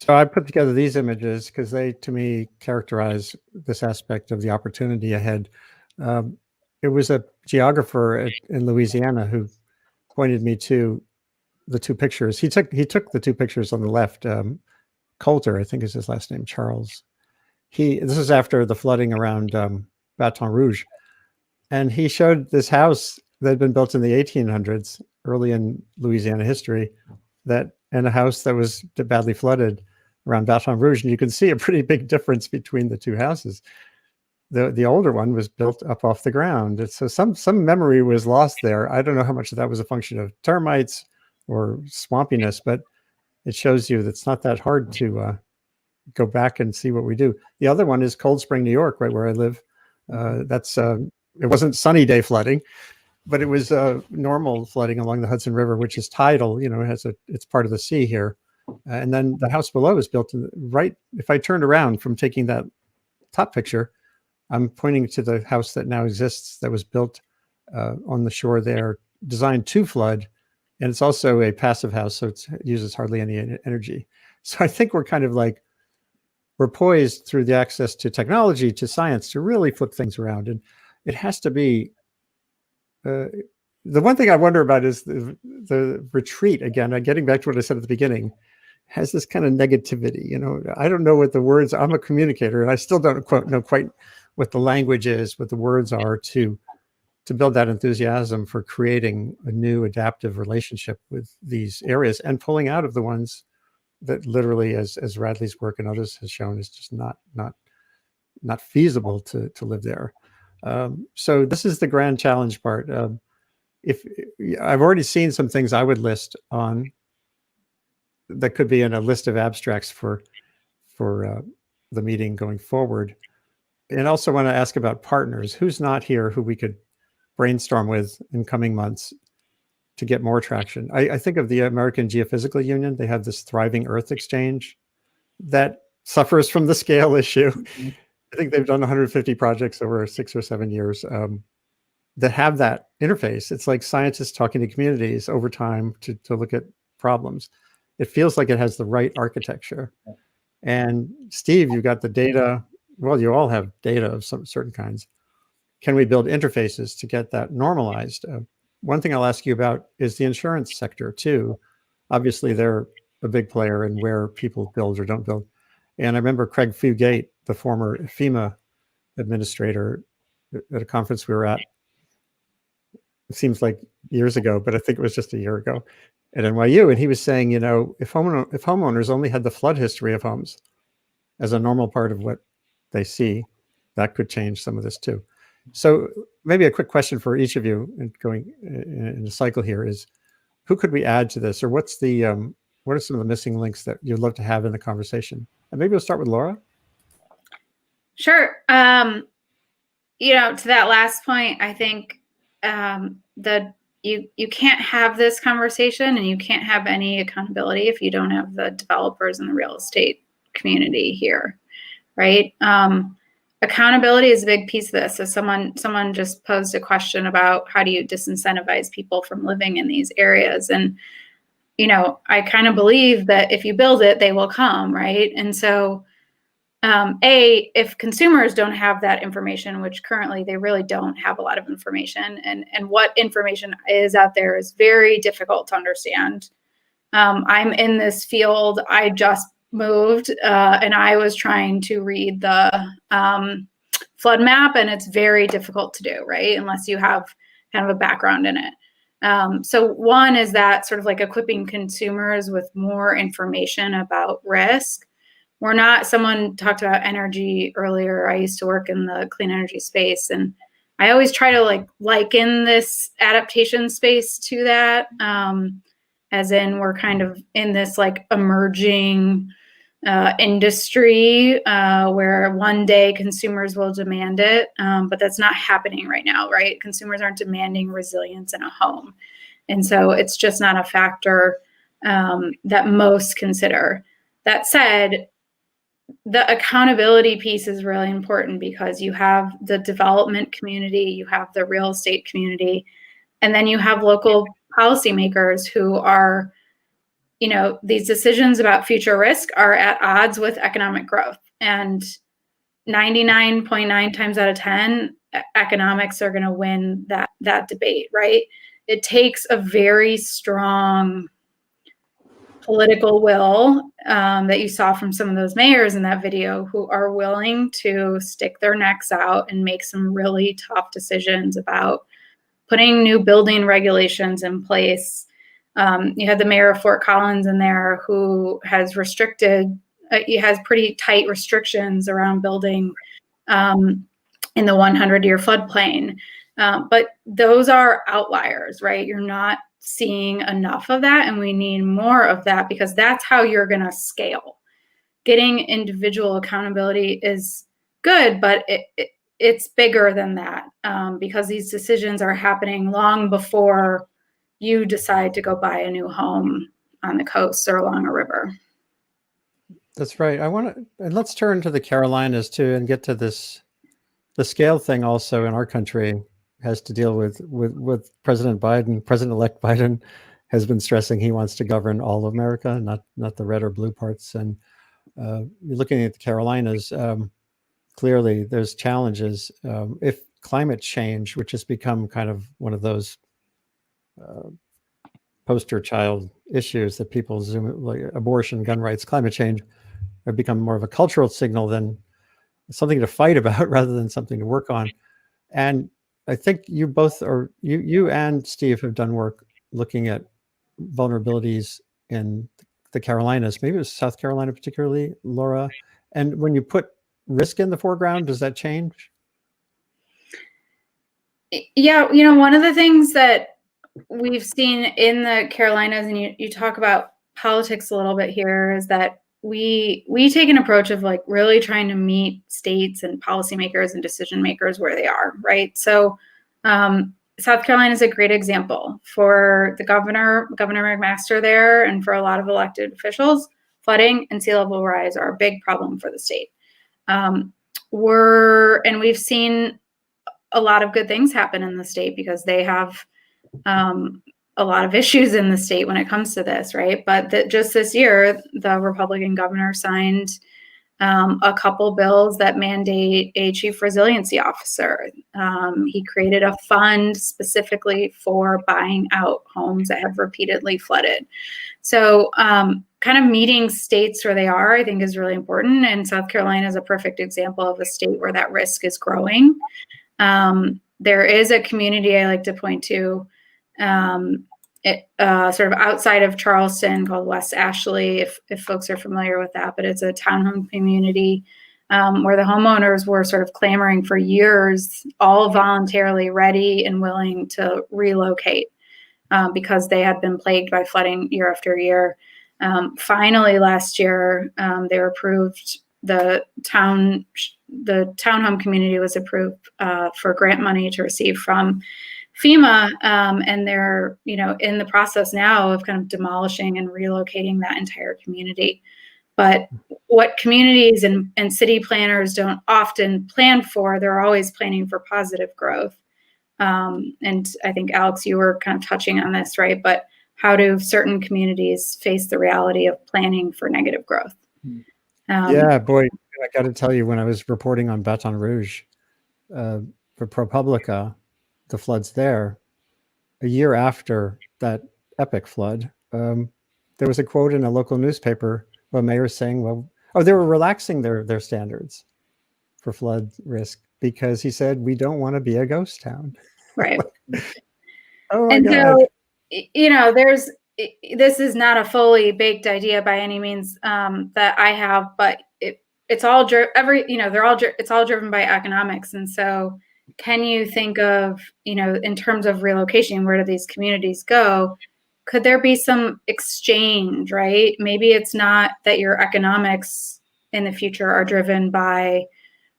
I put together these images because they, to me, characterize this aspect of the opportunity ahead. It was a geographer in Louisiana who pointed me to the two pictures. He took the two pictures on the left. Coulter, I think is his last name, Charles. This is after the flooding around Baton Rouge. And he showed this house that had been built in the 1800s, early in Louisiana history, and a house that was badly flooded around Baton Rouge. And you can see a pretty big difference between the two houses. The older one was built up off the ground. So some memory was lost there. I don't know how much of that was a function of termites or swampiness, but it shows you that it's not that hard to go back and see what we do. The other one is Cold Spring, New York, right where I live. It wasn't sunny day flooding, but it was normal flooding along the Hudson River, which is tidal. It's part of the sea here. And then the house below is built right. If I turned around from taking that top picture, I'm pointing to the house that now exists that was built on the shore there, designed to flood. And it's also a passive house, so it uses hardly any energy. So I think we're kind of like, we're poised through the access to technology, to science, to really flip things around. And it has to be, the one thing I wonder about is the retreat, again, getting back to what I said at the beginning, has this kind of negativity. I don't know what the words, I'm a communicator, and I still don't know quite what the language is, what the words are to build that enthusiasm for creating a new adaptive relationship with these areas and pulling out of the ones that literally, as Radley's work and others has shown, is just not feasible to live there. So this is the grand challenge part. If I've already seen some things I would list on that could be in a list of abstracts for the meeting going forward. And also want to ask about partners. Who's not here who we could brainstorm with in coming months to get more traction? I think of the American Geophysical Union. They have this Thriving Earth Exchange that suffers from the scale issue. I think they've done 150 projects over 6 or 7 years that have that interface. It's like scientists talking to communities over time to look at problems. It feels like it has the right architecture. And Steve, you got the data. Well, you all have data of some certain kinds. Can we build interfaces to get that normalized? One thing I'll ask you about is the insurance sector too. Obviously, they're a big player in where people build or don't build. And I remember Craig Fugate, the former FEMA administrator at a conference we were at. It seems like years ago, but I think it was just a year ago at NYU. And he was saying, if homeowners only had the flood history of homes as a normal part of what they see, that could change some of this too. So maybe a quick question for each of you, and going in a cycle here, is who could we add to this, or what are some of the missing links that you'd love to have in the conversation? And maybe we'll start with Laura. Sure. To that last point, I think you can't have this conversation and you can't have any accountability if you don't have the developers and the real estate community here, right? Accountability is a big piece of this. So someone just posed a question about how do you disincentivize people from living in these areas, and I kind of believe that if you build it, they will come, right? And so, if consumers don't have that information, which currently they really don't have a lot of information, and what information is out there is very difficult to understand. I'm in this field. I just moved, and I was trying to read the flood map, and it's very difficult to do, right? Unless you have kind of a background in it. So one is that sort of like equipping consumers with more information about risk. Someone talked about energy earlier. I used to work in the clean energy space, and I always try to liken this adaptation space to that, as in we're kind of in this emerging industry where one day consumers will demand it, but that's not happening right now, right? Consumers aren't demanding resilience in a home. And so it's just not a factor that most consider. That said, the accountability piece is really important because you have the development community, you have the real estate community, and then you have local policymakers who are, these decisions about future risk are at odds with economic growth. And 99.9 times out of 10, economics are going to win that debate, right? It takes a very strong political will that you saw from some of those mayors in that video, who are willing to stick their necks out and make some really tough decisions about putting new building regulations in place. You had the mayor of Fort Collins in there who has he has pretty tight restrictions around building in the 100-year floodplain. But those are outliers, right? You're not seeing enough of that, and we need more of that, because that's how you're going to scale. Getting individual accountability is good, but it's bigger than that, because these decisions are happening long before you decide to go buy a new home on the coast or along a river. That's right. And let's turn to the Carolinas too, and get to this. The scale thing also in our country has to deal with President Biden. President-elect Biden has been stressing he wants to govern all of America, not the red or blue parts. And you're looking at the Carolinas, clearly there's challenges. If climate change, which has become kind of one of those poster child issues that people zoom, like abortion, gun rights, climate change, have become more of a cultural signal than something to fight about rather than something to work on. And I think you both, or you and Steve, have done work looking at vulnerabilities in the Carolinas. Maybe it was South Carolina particularly, Laura. And when you put risk in the foreground, does that change? Yeah, one of the things that we've seen in the Carolinas, and you talk about politics a little bit here, is that we take an approach of really trying to meet states and policymakers and decision makers where they are, right? So South Carolina is a great example. For the Governor McMaster there, and for a lot of elected officials, flooding and sea level rise are a big problem for the state. And we've seen a lot of good things happen in the state because they have a lot of issues in the state when it comes to this, right? But just this year, the Republican governor signed a couple bills that mandate a chief resiliency officer. He created a fund specifically for buying out homes that have repeatedly flooded. So kind of meeting states where they are, I think, is really important. And South Carolina is a perfect example of a state where that risk is growing. There is a community I like to point to, sort of outside of Charleston, called West Ashley, if folks are familiar with that. But it's a townhome community where the homeowners were sort of clamoring for years, all voluntarily ready and willing to relocate because they had been plagued by flooding year after year. Finally, last year, they were approved. The townhome community was approved for grant money to receive from FEMA, and they're in the process now of kind of demolishing and relocating that entire community. But what communities and city planners don't often plan for, they're always planning for positive growth. And I think, Alex, you were kind of touching on this, right? But how do certain communities face the reality of planning for negative growth? Yeah, boy, I got to tell you, when I was reporting on Baton Rouge for ProPublica, the floods there, a year after that epic flood, there was a quote in a local newspaper of a mayor saying, they were relaxing their standards for flood risk because he said, we don't want to be a ghost town. Right. Oh my and God. So, this is not a fully baked idea by any means that I have, but it's all it's all driven by economics. And so, can you think of, in terms of relocation, where do these communities go? Could there be some exchange, right? Maybe it's not that your economics in the future are driven by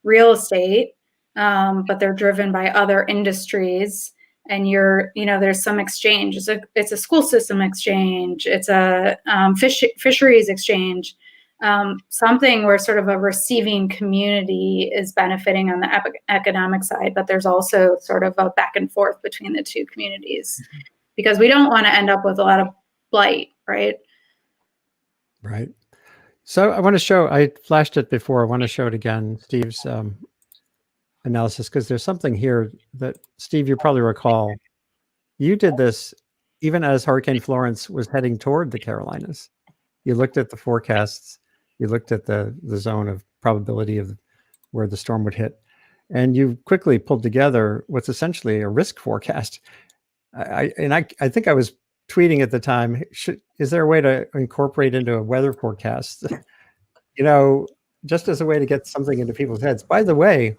real estate, but they're driven by other industries. And there's some exchange. It's a school system exchange. It's a fisheries exchange. Something where sort of a receiving community is benefiting on the economic side, but there's also sort of a back and forth between the two communities, because we don't want to end up with a lot of blight, right? Right. So I want to show, I flashed it before, I want to show it again, Steve's analysis, because there's something here that, Steve, you probably recall. You did this even as Hurricane Florence was heading toward the Carolinas. You looked at the forecasts, you looked at the zone of probability of where the storm would hit, and you quickly pulled together what's essentially a risk forecast. I think I was tweeting at the time, is there a way to incorporate into a weather forecast, just as a way to get something into people's heads? By the way,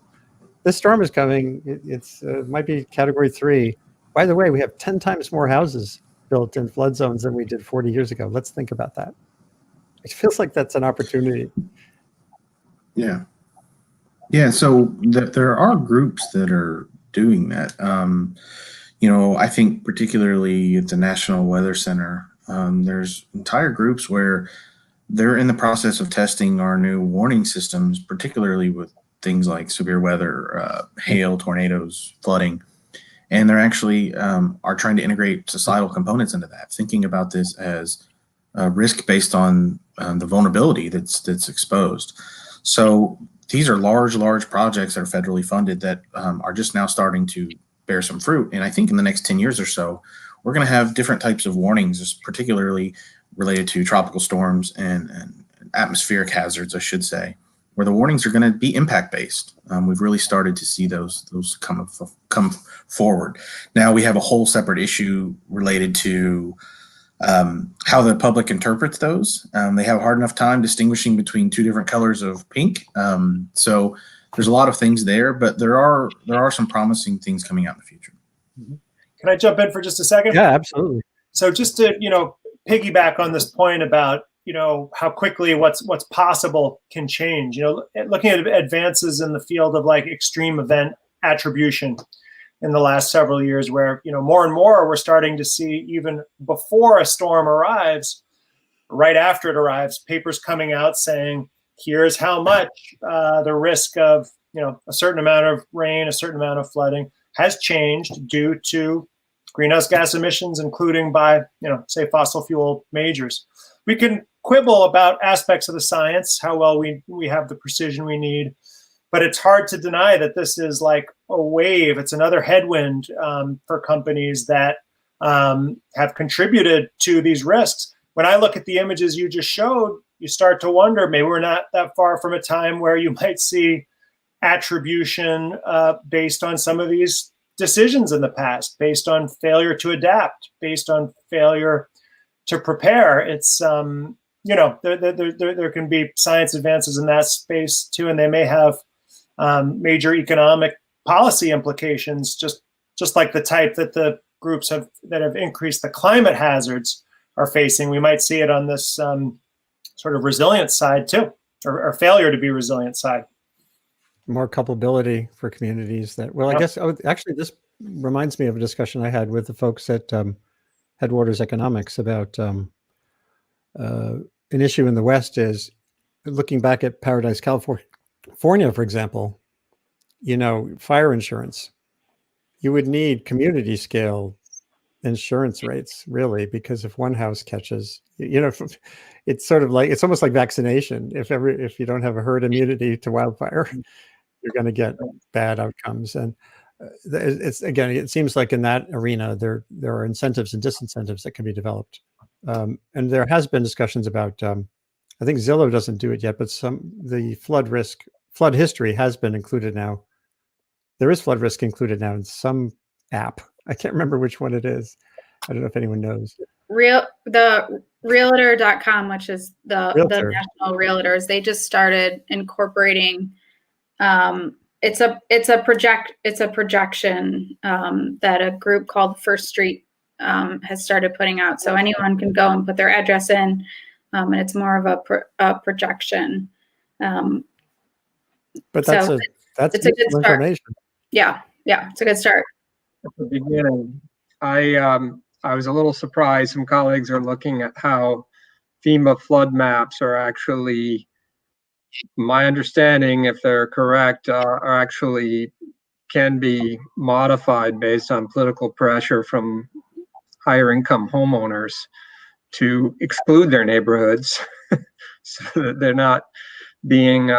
this storm is coming. It might be category 3. By the way, we have 10 times more houses built in flood zones than we did 40 years ago. Let's think about that. It feels like that's an opportunity. Yeah. Yeah. So there are groups that are doing that. I think particularly at the National Weather Center, there's entire groups where they're in the process of testing our new warning systems, particularly with things like severe weather, hail, tornadoes, flooding. And they're actually are trying to integrate societal components into that, thinking about this as a risk based on the vulnerability that's exposed. So these are large projects that are federally funded that are just now starting to bear some fruit. And I think in the next 10 years or so, we're going to have different types of warnings, particularly related to tropical storms and atmospheric hazards, I should say, where the warnings are going to be impact-based. We've really started to see those come forward. Now we have a whole separate issue related to how the public interprets those. They have a hard enough time distinguishing between two different colors of pink. So there's a lot of things there, but there are some promising things coming out in the future. Can I jump in for just a second? Yeah, absolutely. So just to, piggyback on this point about, how quickly what's possible can change, looking at advances in the field of like extreme event attribution in the last several years, where, more and more we're starting to see, even before a storm arrives, right after it arrives, papers coming out saying, here's how much the risk of, a certain amount of rain, a certain amount of flooding has changed due to greenhouse gas emissions, including by, say, fossil fuel majors. We can quibble about aspects of the science, how well we have the precision we need, but it's hard to deny that this is like a wave. It's another headwind for companies that have contributed to these risks. when I look at the images you just showed, you start to wonder, maybe we're not that far from a time where you might see attribution based on some of these decisions in the past, based on failure to adapt, based on failure to prepare. It's, there can be science advances in that space too, and they may have major economic policy implications, just like the type that the groups that have increased the climate hazards are facing. We might see it on this sort of resilience side too, or failure to be resilient side. More culpability for communities that, well, I guess, actually, this reminds me of a discussion I had with the folks at Headwaters Economics about an issue in the West is looking back at Paradise, California, for example, fire insurance. You would need community scale insurance rates, really, because if one house catches, it's sort of like, it's almost like vaccination. If you don't have a herd immunity to wildfire, you're going to get bad outcomes. And it seems like in that arena, there are incentives and disincentives that can be developed. And there has been discussions about, I think Zillow doesn't do it yet, but the flood history has been included now. There is flood risk included now in some app. I can't remember which one it is. I don't know if anyone knows. The realtor.com, which is the national realtors, they just started incorporating, it's a projection that a group called First Street has started putting out. So anyone can go and put their address in, and it's more of a projection. But that's a good information. Yeah, it's a good start. At the beginning, I was a little surprised. Some colleagues are looking at how FEMA flood maps are actually, my understanding, if they're correct, are actually can be modified based on political pressure from higher income homeowners to exclude their neighborhoods so that they're not being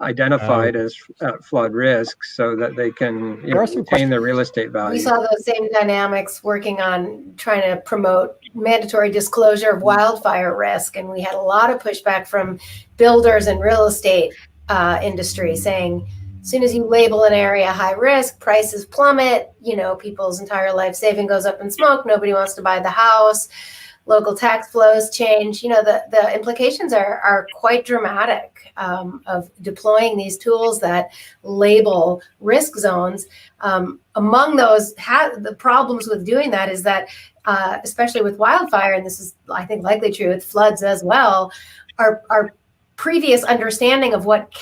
identified as flood risk, so that they can retain their real estate value. We saw those same dynamics working on trying to promote mandatory disclosure of wildfire risk, and we had a lot of pushback from builders and real estate industry saying, as soon as you label an area high risk, prices plummet, people's entire life saving goes up in smoke, nobody wants to buy the house, local tax flows change. The implications are quite dramatic of deploying these tools that label risk zones. Among those, the problems with doing that is that, especially with wildfire, and this is, I think, likely true with floods as well, our previous understanding of what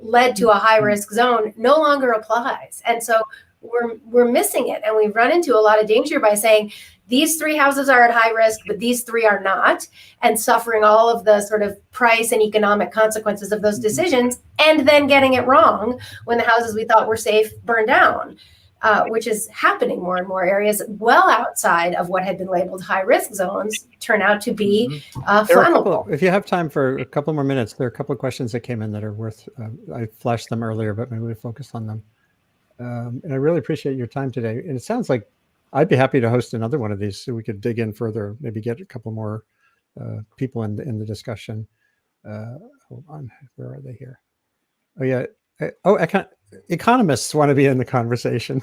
led to a high risk zone no longer applies. And so we're missing it. And we've run into a lot of danger by saying, these 3 houses are at high risk, but these 3 are not, and suffering all of the sort of price and economic consequences of those decisions, and then getting it wrong when the houses we thought were safe burn down, which is happening more and more. Areas well outside of what had been labeled high risk zones turn out to be flammable. If you have time for a couple more minutes, there are a couple of questions that came in that are worth, I flashed them earlier, but maybe we focus on them. And I really appreciate your time today. And it sounds like I'd be happy to host another one of these so we could dig in further, maybe get a couple more people in the discussion. Hold on, where are they here? Oh yeah. Economists want to be in the conversation.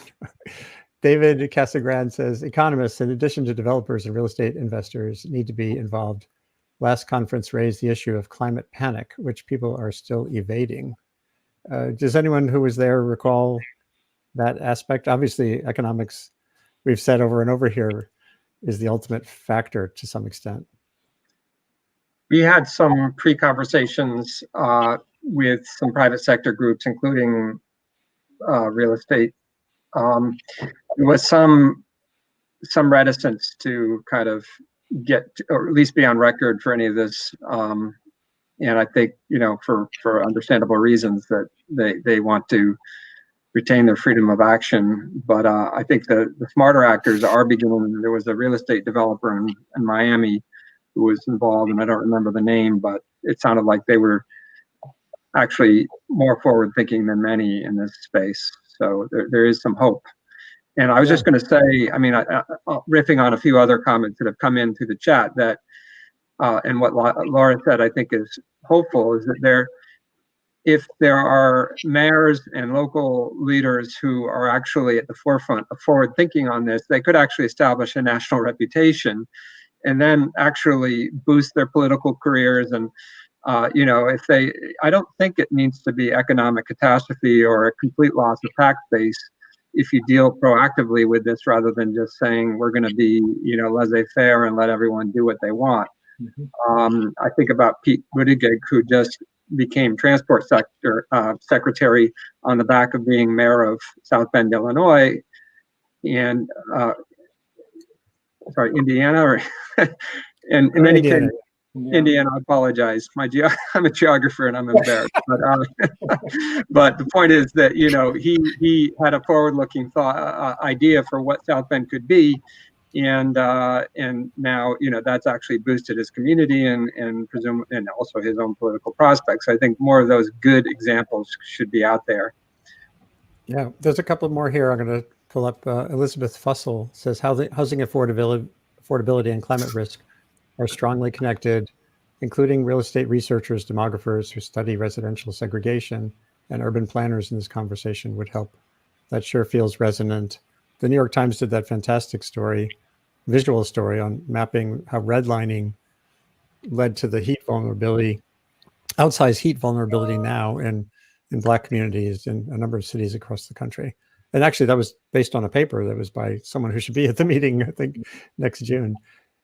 David Casagrande says, economists, in addition to developers and real estate investors, need to be involved. Last conference raised the issue of climate panic, which people are still evading. Does anyone who was there recall that aspect? Obviously, economics, we've said over and over here, is the ultimate factor to some extent. We had some pre-conversations with some private sector groups, including real estate. There was some reticence to kind of get, or at least be on record for any of this. And I think, for understandable reasons, that they want to retain their freedom of action. But I think the smarter actors are beginning. There was a real estate developer in Miami who was involved, and I don't remember the name, but it sounded like they were actually more forward thinking than many in this space. So there is some hope. And I was just going to say, riffing on a few other comments that have come in through the chat, that and what Laura said, I think is hopeful, is that if there are mayors and local leaders who are actually at the forefront of forward thinking on this, they could actually establish a national reputation and then actually boost their political careers. And, I don't think it needs to be economic catastrophe or a complete loss of tax base if you deal proactively with this rather than just saying we're going to be, laissez-faire and let everyone do what they want. I think about Pete Buttigieg, who just became transport secretary on the back of being mayor of South Bend, Illinois, and Indiana, and in many cases, Indiana. I apologize. I'm a geographer and I'm embarrassed. But the point is that he had a forward-looking idea for what South Bend could be, and now that's actually boosted his community and also his own political prospects. I think more of those good examples should be out there. Yeah, there's a couple more here. I'm going to pull up. Elizabeth Fussell says housing affordability and climate risk are strongly connected, including real estate researchers, demographers who study residential segregation, and urban planners in this conversation would help. That sure feels resonant. The New York Times did that fantastic visual story on mapping how redlining led to the heat vulnerability, outsized heat vulnerability now in Black communities in a number of cities across the country. And actually that was based on a paper that was by someone who should be at the meeting, I think, next June.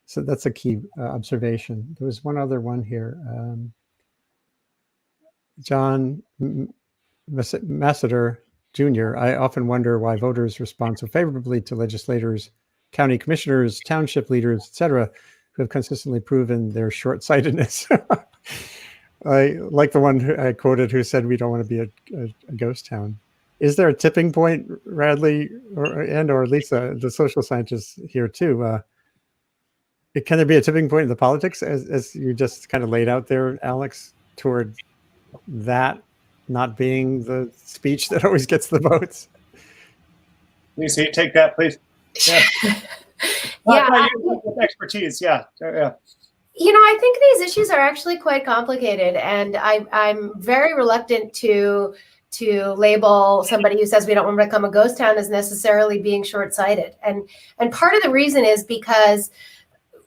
So that's a key observation. There was one other one here. John Masseter Jr., I often wonder why voters respond so favorably to legislators, county commissioners, township leaders, etc., who have consistently proven their short-sightedness. I like the one I quoted who said we don't want to be a ghost town. Is there a tipping point, Radley, or Lisa, the social scientists here too? Can there be a tipping point in the politics, as you just kind of laid out there, Alex, toward that not being the speech that always gets the votes? Lisa, you take that, please. Yeah. Expertise. Yeah. I think these issues are actually quite complicated, and I'm very reluctant to label somebody who says we don't want to become a ghost town as necessarily being short-sighted. And part of the reason is because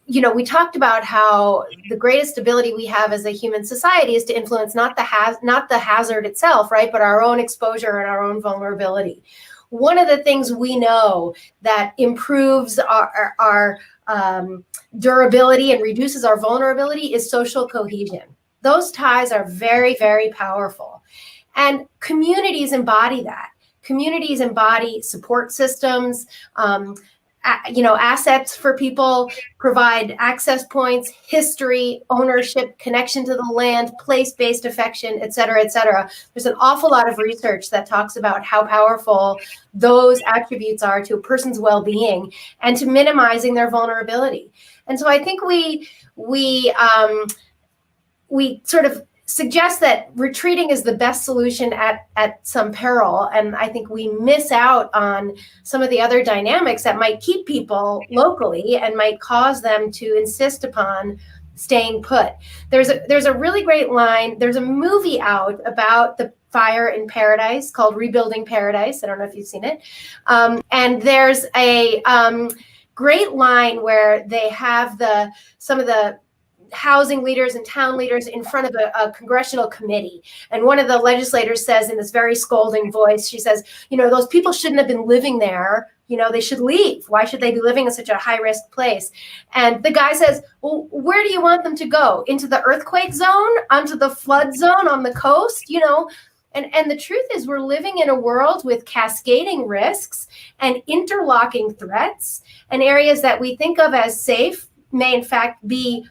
we talked about how the greatest ability we have as a human society is to influence not the hazard itself, right, but our own exposure and our own vulnerability. One of the things we know that improves our durability and reduces our vulnerability is social cohesion. Those ties are very, very powerful. And communities embody that. Communities embody support systems, assets for people, provide access points, history, ownership, connection to the land, place-based affection, et cetera, et cetera. There's an awful lot of research that talks about how powerful those attributes are to a person's well-being and to minimizing their vulnerability. And so I think we sort of suggest that retreating is the best solution at some peril. And I think we miss out on some of the other dynamics that might keep people locally and might cause them to insist upon staying put. There's a really great line. There's a movie out about the fire in Paradise called Rebuilding Paradise. I don't know if you've seen it. And there's a great line where they have some of the housing leaders and town leaders in front of a congressional committee. And one of the legislators says in this very scolding voice, she says, those people shouldn't have been living there. They should leave. Why should they be living in such a high-risk place? And the guy says, well, where do you want them to go? Into the earthquake zone? Onto the flood zone on the coast? And the truth is we're living in a world with cascading risks and interlocking threats, and areas that we think of as safe may in fact be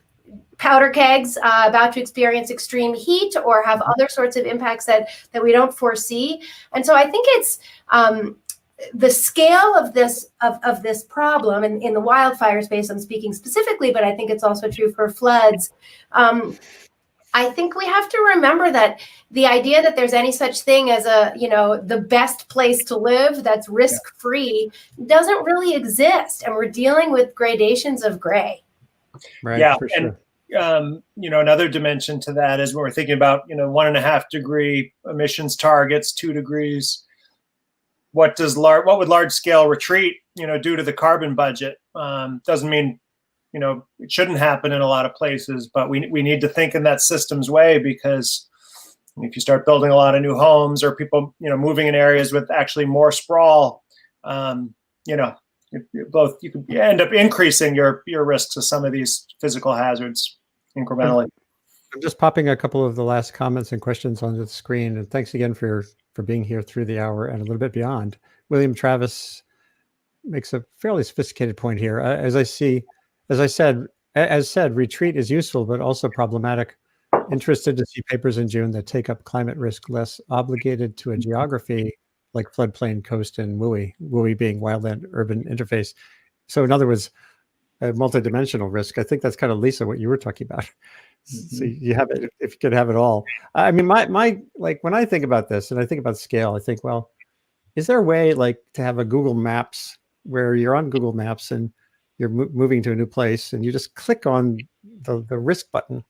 powder kegs about to experience extreme heat or have other sorts of impacts that we don't foresee. And so I think it's the scale of this problem in the wildfire space, I'm speaking specifically, but I think it's also true for floods. I think we have to remember that the idea that there's any such thing as the best place to live that's risk-free doesn't really exist. And we're dealing with gradations of gray. Right, yeah, for sure. another dimension to that is when we're thinking about, 1.5 degree emissions targets, 2 degrees. What would large scale retreat, do to the carbon budget? Doesn't mean, it shouldn't happen in a lot of places, but we need to think in that systems way, because if you start building a lot of new homes or people, moving in areas with actually more sprawl, you could end up increasing your risks of some of these physical hazards incrementally. I'm just popping a couple of the last comments and questions onto the screen, and thanks again for being here through the hour and a little bit beyond. William Travis makes a fairly sophisticated point here. As said, retreat is useful, but also problematic. Interested to see papers in June that take up climate risk less obligated to a geography like floodplain, coast, and WUI being wildland urban interface. So in other words, a multidimensional risk. I think that's kind of, Lisa, what you were talking about. So you have it, if you could have it all. I mean, my like when I think about this and I think about scale, I think, well, is there a way like to have a Google Maps where you're on Google Maps and you're moving to a new place and you just click on the risk button?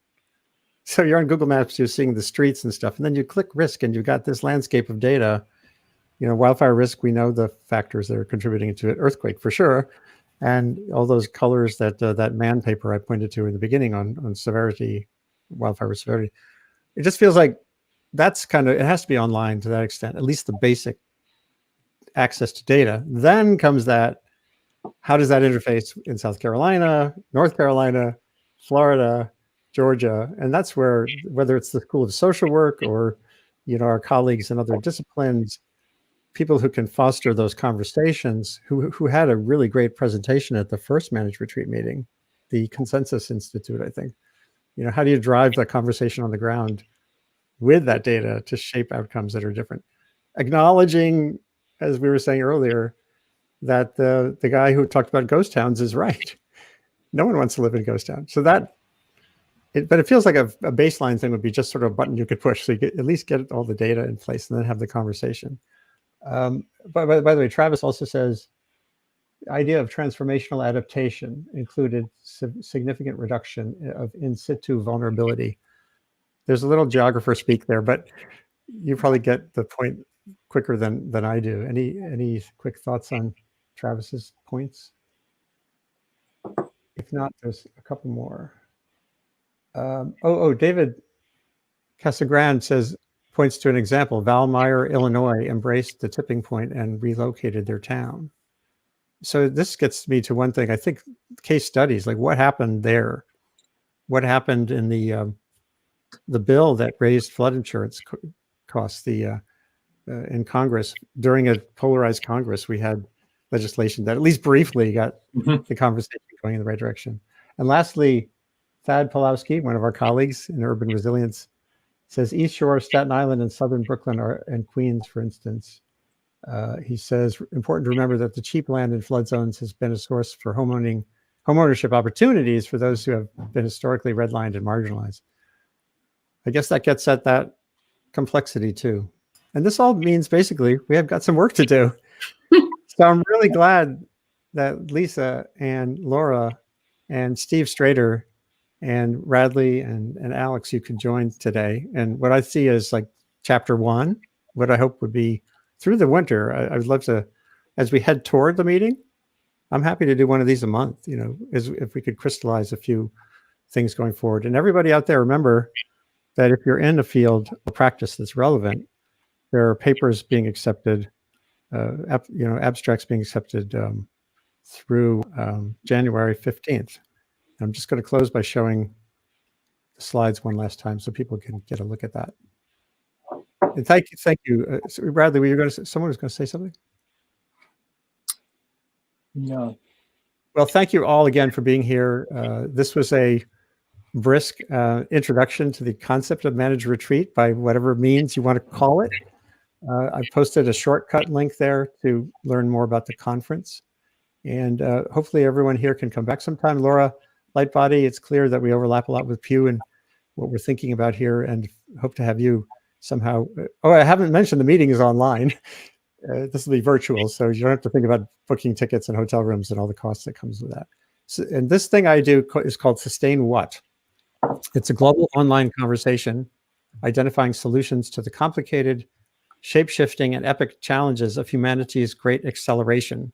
So you're on Google Maps, you're seeing the streets and stuff, and then you click risk and you've got this landscape of data. Wildfire risk, we know the factors that are contributing to it, earthquake for sure. And all those colors that man paper I pointed to in the beginning on severity, wildfire severity. It just feels like that's it has to be online to that extent, at least the basic access to data. Then comes how does that interface in South Carolina, North Carolina, Florida, Georgia? And that's where, whether it's the School of Social Work or, our colleagues in other disciplines, people who can foster those conversations, who had a really great presentation at the first Managed Retreat meeting, the Consensus Institute, I think. How do you drive the conversation on the ground with that data to shape outcomes that are different? Acknowledging, as we were saying earlier, that the guy who talked about ghost towns is right. No one wants to live in a ghost town. So but it feels like a baseline thing would be just sort of a button you could push. So you could at least get all the data in place and then have the conversation. By the way, Travis also says the idea of transformational adaptation included significant reduction of in situ vulnerability. There's a little geographer speak there, but you probably get the point quicker than I do. Any quick thoughts on Travis's points? If not, there's a couple more. David Casagrande points to an example. Valmeyer, Illinois embraced the tipping point and relocated their town. So this gets me to one thing. I think case studies, like what happened there? What happened in the bill that raised flood insurance costs? In Congress, during a polarized Congress, we had legislation that at least briefly got the conversation going in the right direction. And lastly, Thad Pulowski, one of our colleagues in urban resilience, says East Shore, Staten Island, and Southern Brooklyn and Queens, for instance. He says, important to remember that the cheap land in flood zones has been a source for homeownership opportunities for those who have been historically redlined and marginalized. I guess that gets at that complexity too. And this all means basically we have got some work to do. So I'm really glad that Lisa and Laura and Steve Strader and Radley and Alex, you could join today. And what I see is like chapter 1, what I hope would be through the winter. I would love to, as we head toward the meeting, I'm happy to do one of these a month, if we could crystallize a few things going forward. And everybody out there, remember that if you're in a field of practice that's relevant, there are papers being accepted, abstracts being accepted through January 15th. I'm just going to close by showing the slides one last time so people can get a look at that. And thank you. Bradley, someone was going to say something? No. Well, thank you all again for being here. This was a brisk introduction to the concept of managed retreat by whatever means you want to call it. I posted a shortcut link there to learn more about the conference. And hopefully everyone here can come back sometime. Laura, Lightbody, it's clear that we overlap a lot with Pew and what we're thinking about here, and hope to have you somehow. I haven't mentioned the meeting is online. This will be virtual, so you don't have to think about booking tickets and hotel rooms and all the costs that comes with that. So, and this thing I do is called Sustain What? It's a global online conversation identifying solutions to the complicated, shape-shifting, and epic challenges of humanity's great acceleration.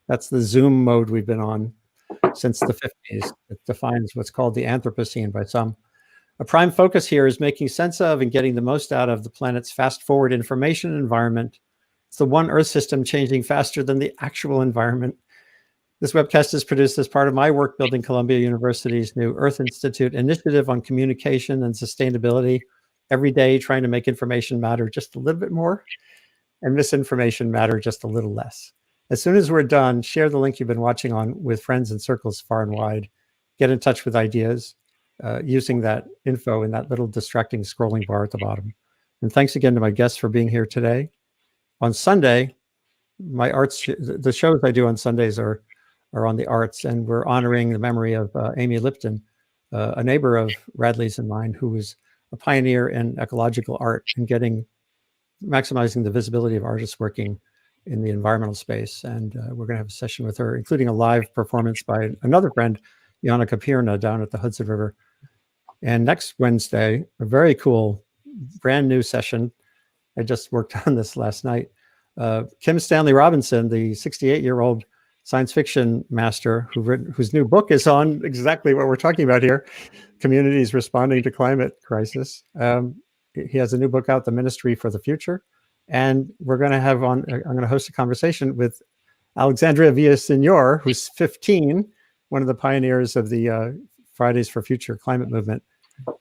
That's the Zoom mode we've been on since the 50s. It defines what's called the Anthropocene by some. A prime focus here is making sense of and getting the most out of the planet's fast-forward information environment. It's the one Earth system changing faster than the actual environment. This webcast is produced as part of my work building Columbia University's new Earth Institute initiative on communication and sustainability, every day trying to make information matter just a little bit more and misinformation matter just a little less. As soon as we're done, share the link you've been watching on with friends in circles far and wide. Get in touch with ideas using that info in that little distracting scrolling bar at the bottom. And thanks again to my guests for being here today. On Sunday, the shows I do on Sundays are on the arts, and we're honoring the memory of Amy Lipton, a neighbor of Radley's and mine, who was a pioneer in ecological art and maximizing the visibility of artists working in the environmental space. And we're going to have a session with her, including a live performance by another friend, Yana Kapirna, down at the Hudson River. And next Wednesday, a very cool, brand new session. I just worked on this last night. Kim Stanley Robinson, the 68-year-old science fiction master whose new book is on exactly what we're talking about here, Communities Responding to Climate Crisis. He has a new book out, The Ministry for the Future. And we're going to I'm going to host a conversation with Alexandria Villaseñor, who's 15, one of the pioneers of the Fridays for Future climate movement.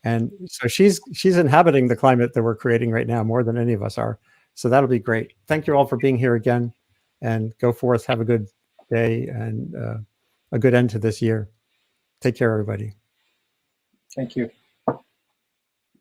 And so she's inhabiting the climate that we're creating right now more than any of us are. So that'll be great. Thank you all for being here again, and go forth, have a good day and a good end to this year. Take care, everybody. Thank you.